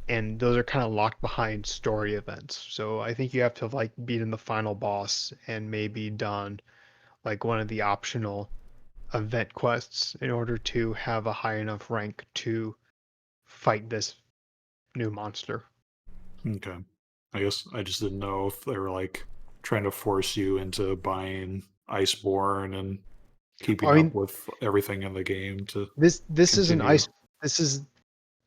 and those are kind of locked behind story events. So I think you have to have like beaten the final boss and maybe done like one of the optional event quests in order to have a high enough rank to fight this new monster. okay. I guess I just didn't know if they were like trying to force you into buying Iceborne and keeping I up mean, with everything in the game to this is continue. this is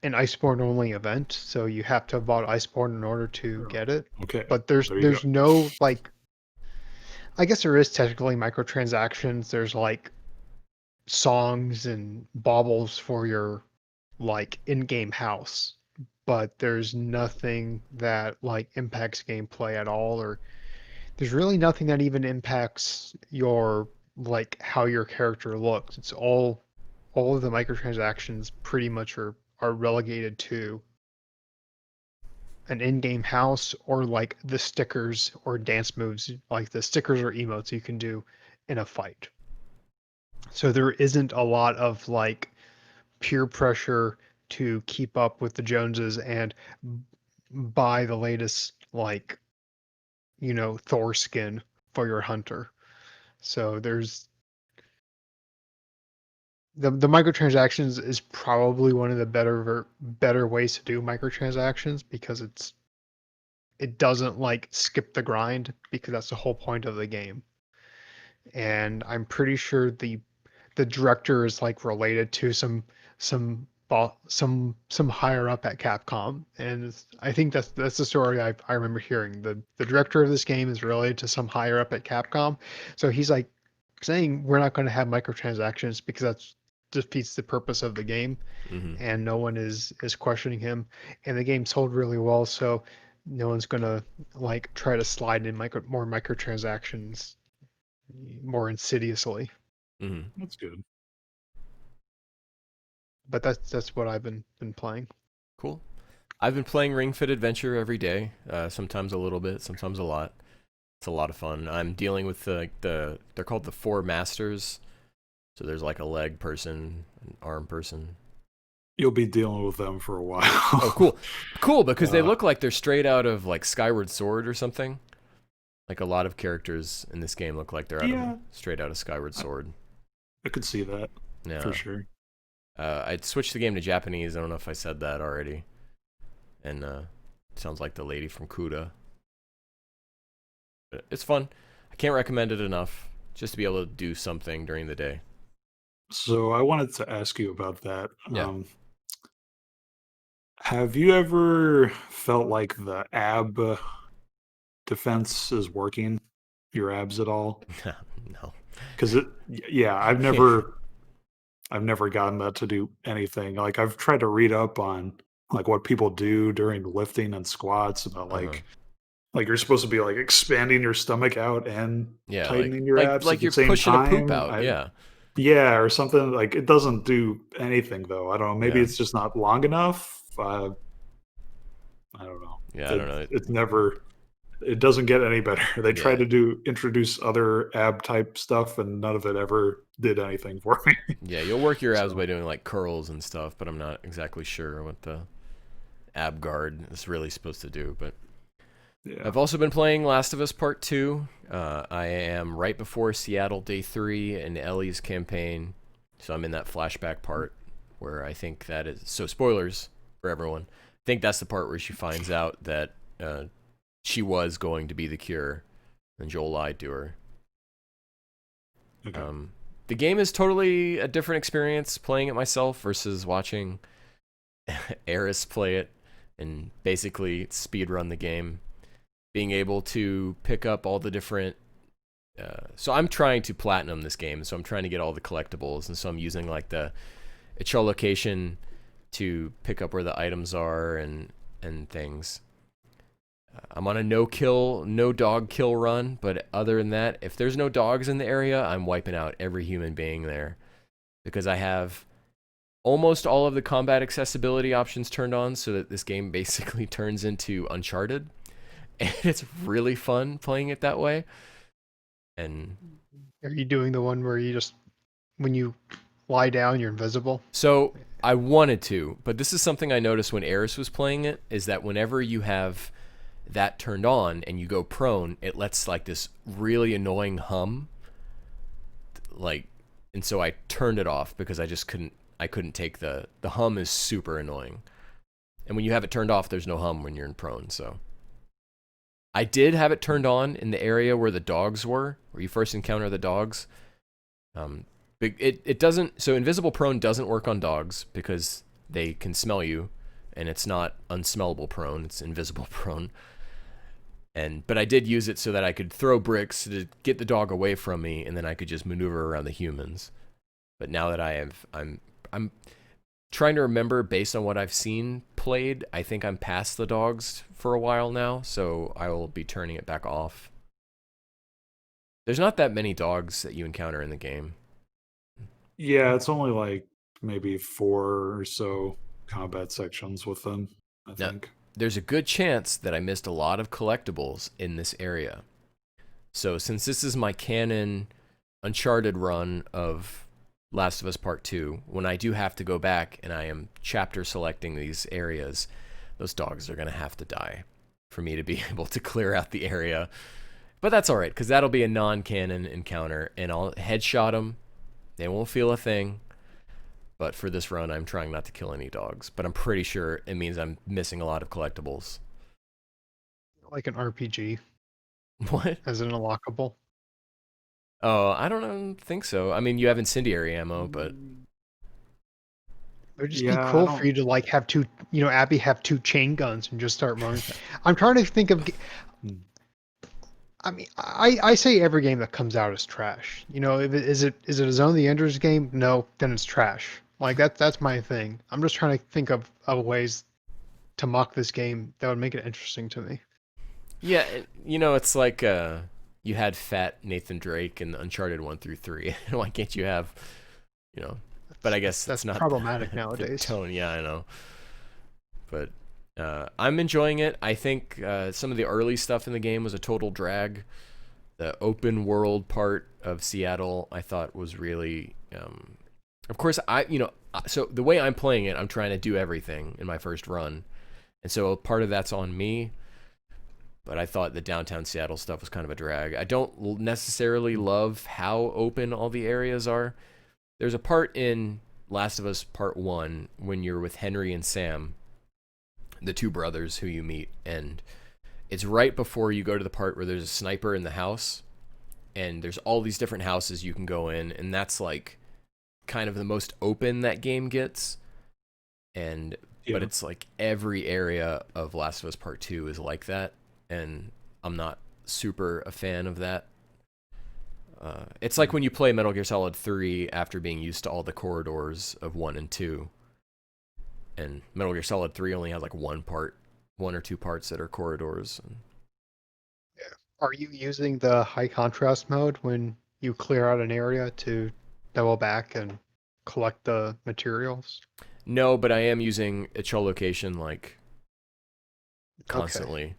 an Iceborne only event, so you have to have bought Iceborne in order to get it. Okay, But there you go. no like, I guess there is technically microtransactions. There's like songs and baubles for your like in-game house, but there's nothing that like impacts gameplay at all, or there's really nothing that even impacts your like how your character looks. It's all of the microtransactions pretty much are relegated to an in-game house, or like the stickers or dance moves, like the stickers or emotes you can do in a fight. So there isn't a lot of like peer pressure to keep up with the Joneses and buy the latest like Thor skin for your hunter. So the microtransactions is probably one of the better ways to do microtransactions, because it doesn't like skip the grind, because that's the whole point of the game. And I'm pretty sure the director is like related to some higher up at Capcom, and I think that's the story I remember hearing. The director of this game is related to some higher up at Capcom, so he's like saying we're not going to have microtransactions because that's defeats the purpose of the game, and no one is questioning him, and the game sold really well, so no one's gonna like try to slide in more microtransactions more insidiously. That's good. But that's what I've been playing. Cool. I've been playing Ring Fit Adventure every day. Sometimes a little bit, sometimes a lot. It's a lot of fun. I'm dealing with they're called the Four Masters. So there's like a leg person, an arm person. You'll be dealing with them for a while. Oh, cool. Cool, because they look like they're straight out of like Skyward Sword or something. Like a lot of characters in this game look like they're straight out of Skyward Sword. I could see that. Yeah. For sure. I switched the game to Japanese. I don't know if I said that already. And sounds like the lady from Kuda. But it's fun. I can't recommend it enough. Just to be able to do something during the day. So I wanted to ask you about that. Yeah. Have you ever felt like the ab defense is working? Your abs at all? No. Because I've never gotten that to do anything. Like I've tried to read up on like what people do during lifting and squats about like you're supposed to be like expanding your stomach out and tightening your abs like at you're the same pushing time. a poop out. Yeah, or something. Like it doesn't do anything though. I don't know. Maybe it's just not long enough. I don't know. Yeah, I don't know. It's never. It doesn't get any better. They tried to introduce other ab type stuff, and none of it ever did anything for me. Yeah, you'll work your abs by doing like curls and stuff, but I'm not exactly sure what the ab guard is really supposed to do. But I've also been playing Last of Us Part 2. I am right before Seattle Day 3 in Ellie's campaign, so I'm in that flashback part where I think that is... So spoilers for everyone. I think that's the part where she finds out that she was going to be the cure, and Joel lied to her. Okay. The game is totally a different experience playing it myself versus watching Eris play it and basically speedrun the game. Being able to pick up all the different... so I'm trying to platinum this game, so I'm trying to get all the collectibles, and so I'm using like the echolocation to pick up where the items are and things. I'm on a no dog kill run, but other than that, if there's no dogs in the area, I'm wiping out every human being there, because I have almost all of the combat accessibility options turned on, so that this game basically turns into Uncharted. And it's really fun playing it that way. And are you doing the one where you just, when you lie down, you're invisible? So I wanted to, but this is something I noticed when Eris was playing it, is that whenever you have that turned on and you go prone, it lets like this really annoying hum. Like, and so I turned it off because I couldn't take the hum is super annoying. And when you have it turned off, there's no hum when you're in prone, so. I did have it turned on in the area where the dogs were, where you first encounter the dogs. It doesn't, so invisible prone doesn't work on dogs because they can smell you, and it's not unsmellable prone, it's invisible prone. But I did use it so that I could throw bricks to get the dog away from me, and then I could just maneuver around the humans. But now that I'm trying to remember based on what I've seen played, I think I'm past the dogs for a while now, so I will be turning it back off. There's not that many dogs that you encounter in the game. Yeah, it's only like maybe 4 or so combat sections with them, I think. There's a good chance that I missed a lot of collectibles in this area. So since this is my canon Uncharted run of Last of Us Part 2, when I do have to go back and I am chapter selecting these areas, those dogs are going to have to die for me to be able to clear out the area. But that's all right, because that'll be a non-canon encounter, and I'll headshot them. They won't feel a thing. But for this run, I'm trying not to kill any dogs. But I'm pretty sure it means I'm missing a lot of collectibles. Like an RPG, What? as in a lockable. Oh, I don't think so. I mean, you have incendiary ammo, but It would just be Yeah, I cool for don't. you to like have two, Abby have two chain guns and just start running. I'm trying to think of. Hmm. I mean, I say every game that comes out is trash. Is it a Zone of the Enders game? No, then it's trash. Like that's my thing. I'm just trying to think of ways to mock this game that would make it interesting to me. yeah, it's like you had fat Nathan Drake in Uncharted 1 through 3. Why can't you have, you know? But I guess That's it's not problematic the nowadays. tone. Yeah, I know. But I'm enjoying it. I think some of the early stuff in the game was a total drag. The open world part of Seattle, I thought was really. Of course, so the way I'm playing it, I'm trying to do everything in my first run, and so part of that's on me. But I thought the downtown Seattle stuff was kind of a drag. I don't necessarily love how open all the areas are. There's a part in Last of Us Part 1 when you're with Henry and Sam, the two brothers who you meet, and it's right before you go to the part where there's a sniper in the house, and there's all these different houses you can go in, and that's like kind of the most open that game gets. And but it's like every area of Last of Us Part 2 is like that, and I'm not super a fan of that. It's like when you play Metal Gear Solid 3 after being used to all the corridors of 1 and 2. And Metal Gear Solid 3 only has like one or two parts that are corridors. Yeah. Are you using the high contrast mode when you clear out an area to double back and collect the materials? No, but I am using echolocation like Okay. constantly.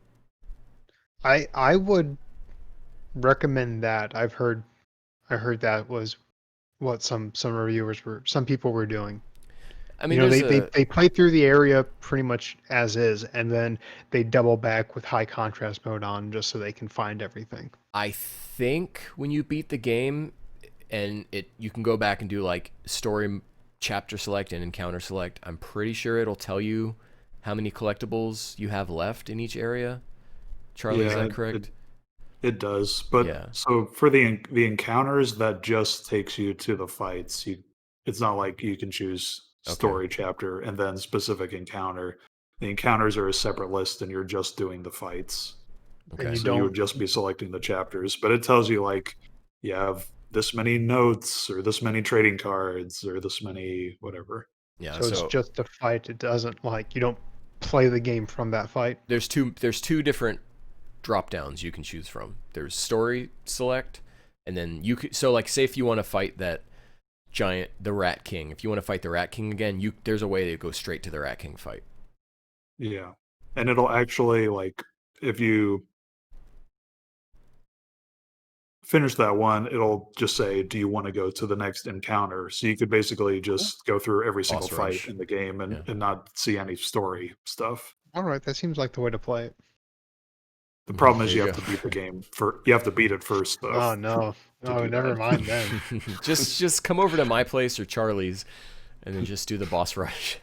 I would recommend that. I heard that was what some people were doing. I mean, They play through the area pretty much as is, and then they double back with high contrast mode on just so they can find everything. I think when you beat the game, and you can go back and do like story chapter select and encounter select. I'm pretty sure it'll tell you how many collectibles you have left in each area. Charlie, is that correct? It does, but Yeah. so for the encounters, that just takes you to the fights. It's not like you can choose Okay. story chapter and then specific encounter. The encounters are a separate list, and you're just doing the fights. And Okay. you So you would don't. just be selecting the chapters, but it tells you like you have this many notes or this many trading cards or this many whatever. Yeah. So it's So just a fight. It doesn't like you don't play the game from that fight. there's two different drop downs you can choose from. There's story select, and then you could, so like say if you want to fight that giant, the Rat King, if you want to fight the Rat King again, there's a way to go straight to the Rat King fight. Yeah. And it'll actually like if you finish that one, it'll just say, "Do you want to go to the next encounter?" So you could basically just go through every single Boss fight rush. in the game Yeah. and not see any story stuff. All right, that seems like the way to play it. The problem is There you you have go. to beat the game for you have to beat it first though. Oh no, to no, do never that. mind then. just come over to my place or Charlie's, and then just do the boss rush.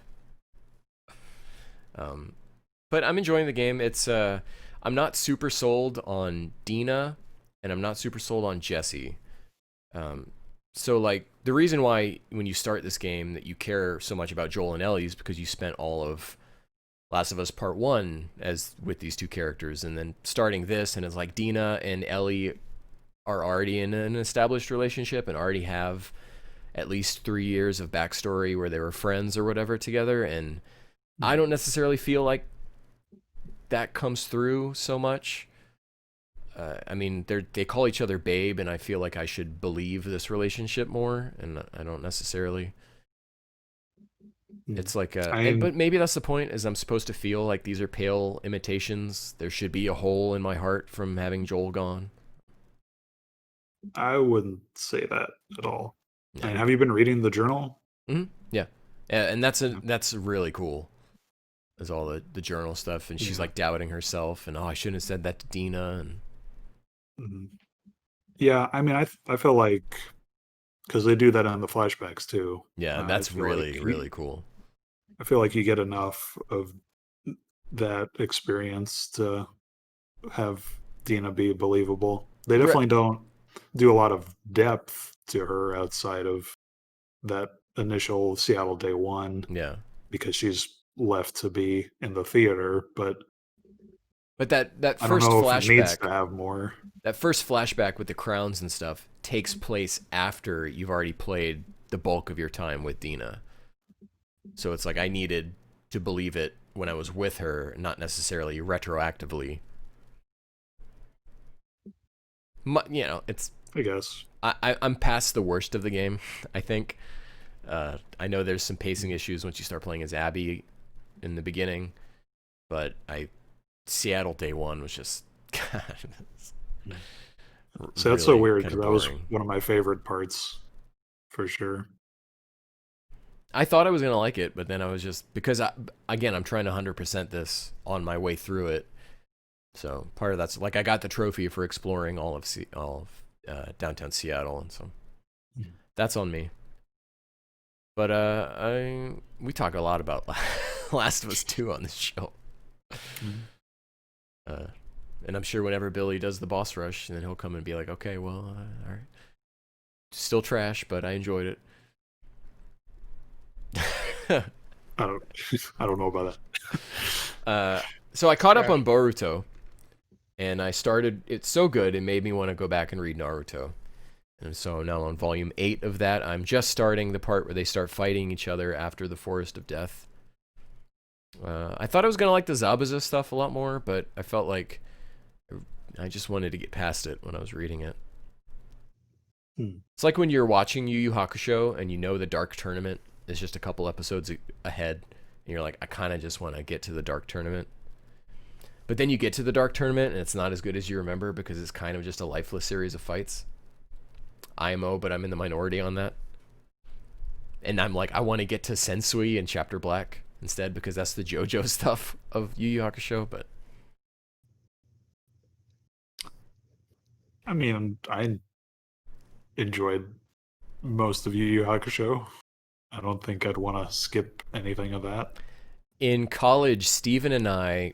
But I'm enjoying the game. It's I'm not super sold on Dina, and I'm not super sold on Jesse. So like the reason why when you start this game that you care so much about Joel and Ellie is because you spent all of Last of Us Part 1 as with these two characters, and then starting this and it's like Dina and Ellie are already in an established relationship and already have at least 3 years of backstory where they were friends or whatever together, and I don't necessarily feel like that comes through so much. I mean, they call each other babe, and I feel like I should believe this relationship more, and I don't necessarily. It's like, but maybe that's the point. Is I'm supposed to feel like these are pale imitations. There should be a hole in my heart from having Joel gone. I wouldn't say that at all. Yeah. I mean, have you been reading the journal? Mm-hmm. Yeah, and that's really cool. Is all the journal stuff, and she's like doubting herself, and I shouldn't have said that to Dina, and Mhm. Yeah, I mean, I feel like because they do that on the flashbacks too. Yeah, I that's feel really, like really cool. I feel like you get enough of that experience to have Dina be believable. They Re- definitely don't do a lot of depth to her outside of that initial Seattle Day One yeah. because she's left to be in the theater, but But that I don't first know if it needs to flashback, have more. that first flashback with the crowns and stuff takes place after you've already played the bulk of your time with Dina. So it's like I needed to believe it when I was with her, not necessarily retroactively. It's I guess. I'm past the worst of the game. I think. I know there's some pacing issues once you start playing as Abby in the beginning, but Seattle Day One was just God, So that's so really weird kind because of that was boring. one of my favorite parts for sure. I thought I was gonna like it, but then I was just because I'm trying to 100% this on my way through it. So part of that's like I got the trophy for exploring all of downtown Seattle, and so that's on me. But we talk a lot about Last of Us 2 on this show. And I'm sure whenever Billy does the boss rush, then he'll come and be like, okay, well, all right. Still trash, but I enjoyed it. I don't know about that. So I caught up on Boruto, and I started. It's so good, it made me want to go back and read Naruto. And so now on volume 8 of that, I'm just starting the part where they start fighting each other after the Forest of Death. I thought I was going to like the Zabuza stuff a lot more, but I felt like I just wanted to get past it when I was reading it. It's like when you're watching Yu Yu Hakusho and you know the Dark Tournament is just a couple episodes ahead, and you're like, I kind of just want to get to the Dark Tournament. But then you get to the Dark Tournament, and it's not as good as you remember because it's kind of just a lifeless series of fights. IMO, but I'm in the minority on that. And I'm like, I want to get to Sensui and Chapter Black instead because that's the JoJo stuff of Yu Yu Hakusho, but I mean, I enjoyed most of Yu Yu Hakusho. I don't think I'd want to skip anything of that. In college, Steven and I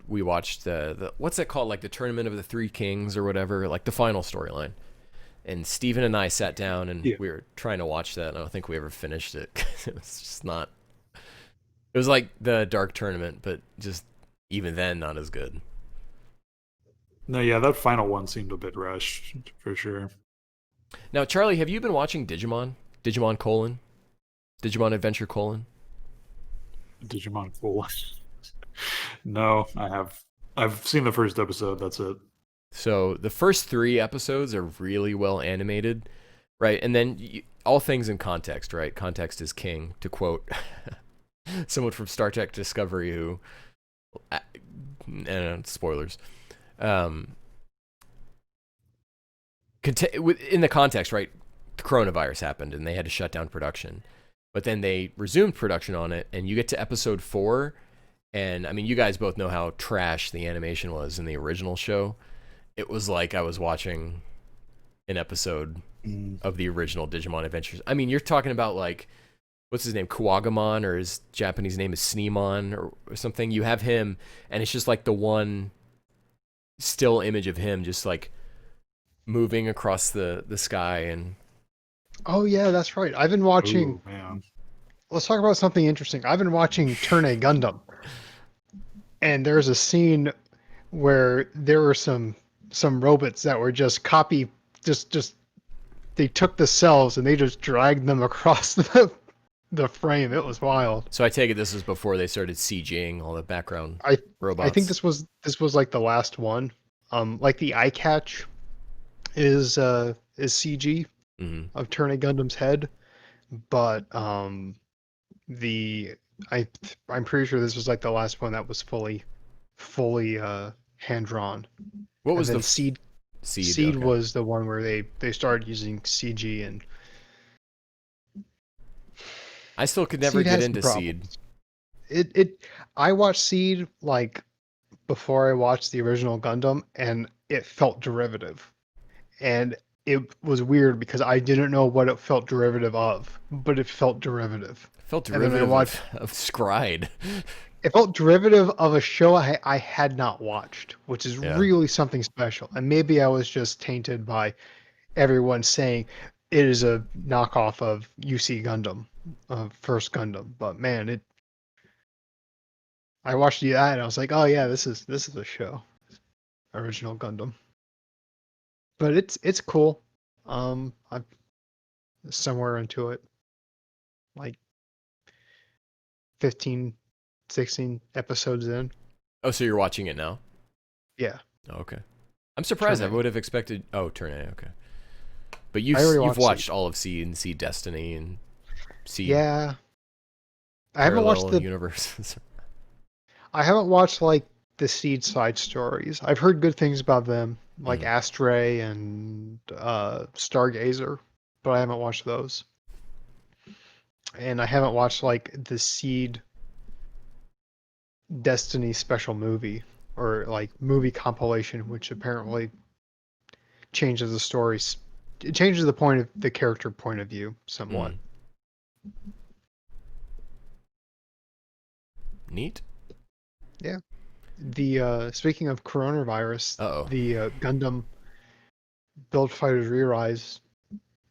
we watched the what's it called, like the Tournament of the Three Kings or whatever, like the final storyline. And Steven and I sat down and we were trying to watch that, and I don't think we ever finished it. It was just not. It was like the Dark Tournament, but just even then, not as good. No, yeah, that final one seemed a bit rushed for sure. Now, Charlie, have you been watching Digimon? Digimon Adventure : Digimon Full. No, I have. I've seen the first episode. That's it. So the first 3 episodes are really well animated, right? And then all things in context, right? Context is king, to quote someone from Star Trek Discovery who, spoilers, in the context, right? The coronavirus happened and they had to shut down production, but then they resumed production on it, and you get to episode 4, and I mean, you guys both know how trash the animation was in the original show. It was like I was watching an episode of the original Digimon Adventures. I mean, you're talking about like, what's his name? Kuwagamon, or his Japanese name is Sneemon or something. You have him, and it's just like the one still image of him just like moving across the sky. And oh yeah, that's right. I've been watching. Ooh, man. Let's talk about something interesting. I've been watching Turn A Gundam, and there's a scene where there were some robots that were just just they took the cells and they just dragged them across the frame. It was wild. so I take it this is before they started CGing all the background robots. I think this was like the last one. Like the eye catch is CG of Turn A Gundam's head, but I'm pretty sure this was like the last one that was fully hand drawn. What was the Seed okay. was the one where they started using CG, and I still could never get into Seed. I watched Seed like before I watched the original Gundam, and it felt derivative. And it was weird because I didn't know what it felt derivative of, but it felt derivative. It felt And then I derivative watched. of Scryed. It felt derivative of a show I had not watched, which is Yeah. really something special. And maybe I was just tainted by everyone saying it is a knockoff of UC Gundam, First Gundam. But man, it. I watched that and I was like, oh yeah, this is a show, original Gundam. But it's cool. I'm somewhere into it, like 15, 16 episodes in. Oh, so you're watching it now? Yeah. Oh, okay. I'm surprised. I Turn A. would have expected. Oh, Turn A. Okay. But I already you've watched watched all of C and C Destiny and C Yeah. I haven't watched Parallel the Universes. I haven't watched like the Seed side stories. I've heard good things about them, like Mhm. Astray and Stargazer, but I haven't watched those. And I haven't watched like the Seed Destiny special movie or like movie compilation, which apparently changes the stories. It changes the character point of view somewhat. Mm. Neat. Yeah. The speaking of coronavirus, Uh-oh. the Gundam Build Fighters Re-Rise,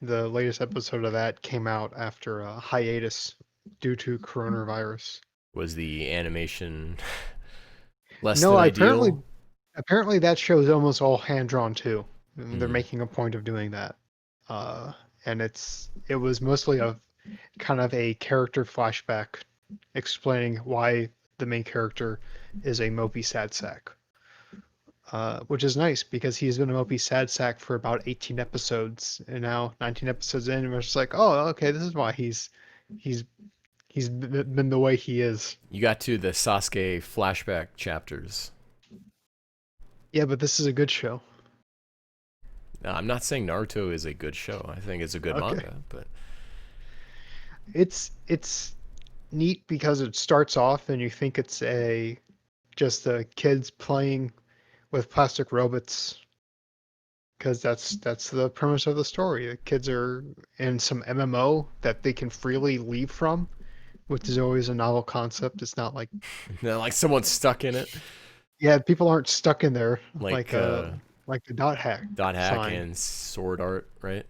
the latest episode of that came out after a hiatus due to coronavirus. Was the animation less No, than apparently ideal? apparently that show is almost all hand drawn too. They're Mm. making a point of doing that. And it was mostly a kind of a character flashback explaining why the main character is a mopey sad sack. Which is nice because he's been a mopey sad sack for about 18 episodes, and now 19 episodes in, and we're just like, oh, okay, this is why he's been the way he is. You got to the Sasuke flashback chapters. Yeah, but this is a good show. Now, I'm not saying Naruto is a good show. I think it's a good Okay. manga, but It's neat because it starts off and you think it's just the kids playing with plastic robots because that's the premise of the story. The kids are in some MMO that they can freely leave from, which is always a novel concept. It's not like like someone's stuck in it, yeah, people aren't stuck in there like like the dot hack dot hack sign. and sword art, right?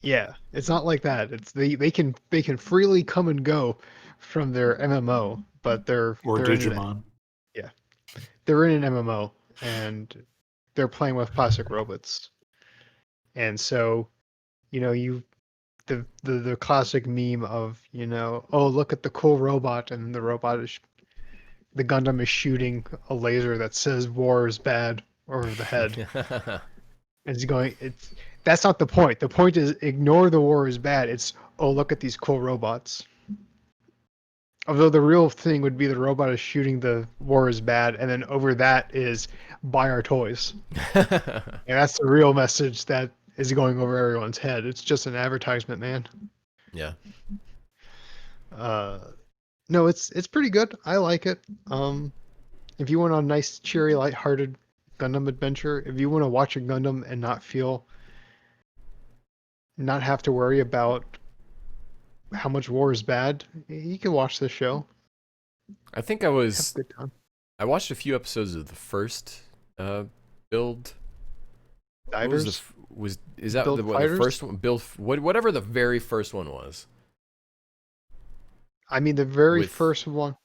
Yeah, it's not like that. It's they can freely come and go from their MMO, but Or they're in Digimon. yeah, they're in an MMO and they're playing with plastic robots. And so, you the classic meme of, oh, look at the cool robot, and the Gundam is shooting a laser that says war is bad over the head. And that's not the point. The point is ignore the war is bad. It's, oh, look at these cool robots. Although the real thing would be the robot is shooting the war is bad, and then over that is buy our toys. And that's the real message that is going over everyone's head. It's just an advertisement, man. Yeah. No, it's pretty good. I like it. If you want a nice, cheery, lighthearted Gundam adventure, if you want to watch a Gundam and not have to worry about how much war is bad, you can watch this show. I think I Have a was good time. I watched a few episodes of the first build. What was Divers, is that Build the Fighters? first one? Build whatever the very first one was. I mean the very With- first one.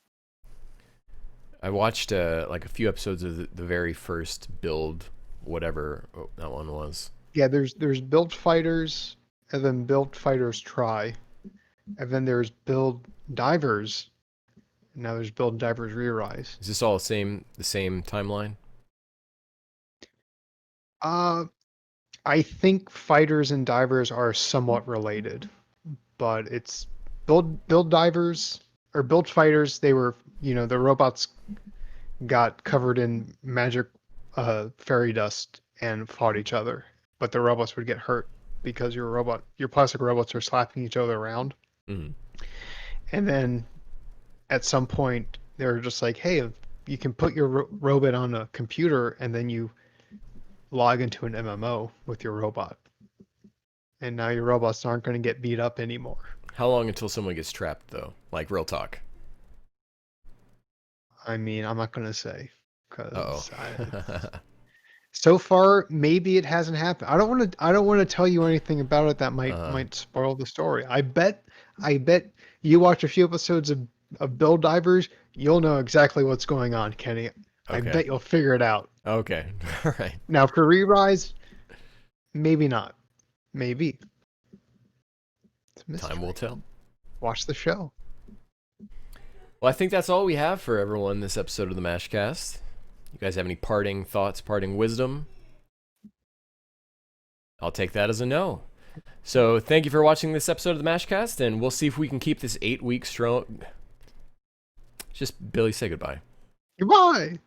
I watched like a few episodes of the very first build, whatever that one was. Yeah, there's Build Fighters, and then Build Fighters Try, and then there's Build Divers. And now there's Build Divers Re-Rise. Is this all the same timeline? I think fighters and divers are somewhat related, but it's build divers or build fighters. They were, the robots got covered in magic fairy dust and fought each other, but the robots would get hurt because your plastic robots are slapping each other around. Mm. And then at some point they're just like, hey, you can put your robot on a computer and then you log into an MMO with your robot. and now your robots aren't going to get beat up anymore. How long until someone gets trapped, though? Like, real talk. I mean, I'm not going to say. Because Uh-oh. so far, maybe it hasn't happened. I don't want to tell you anything about it that might spoil the story. I bet you watch a few episodes of Bill Divers, you'll know exactly what's going on, Kenny. I Okay. bet you'll figure it out. Okay. All right. Now for Re-Rise, maybe not. Maybe. It's a mystery. Time will tell. Watch the show. Well, I think that's all we have for everyone this episode of the Mashcast. You guys have any parting thoughts, parting wisdom? I'll take that as a no. So thank you for watching this episode of the Mashcast, and we'll see if we can keep this 8-week strong. Just Billy, say goodbye. Goodbye.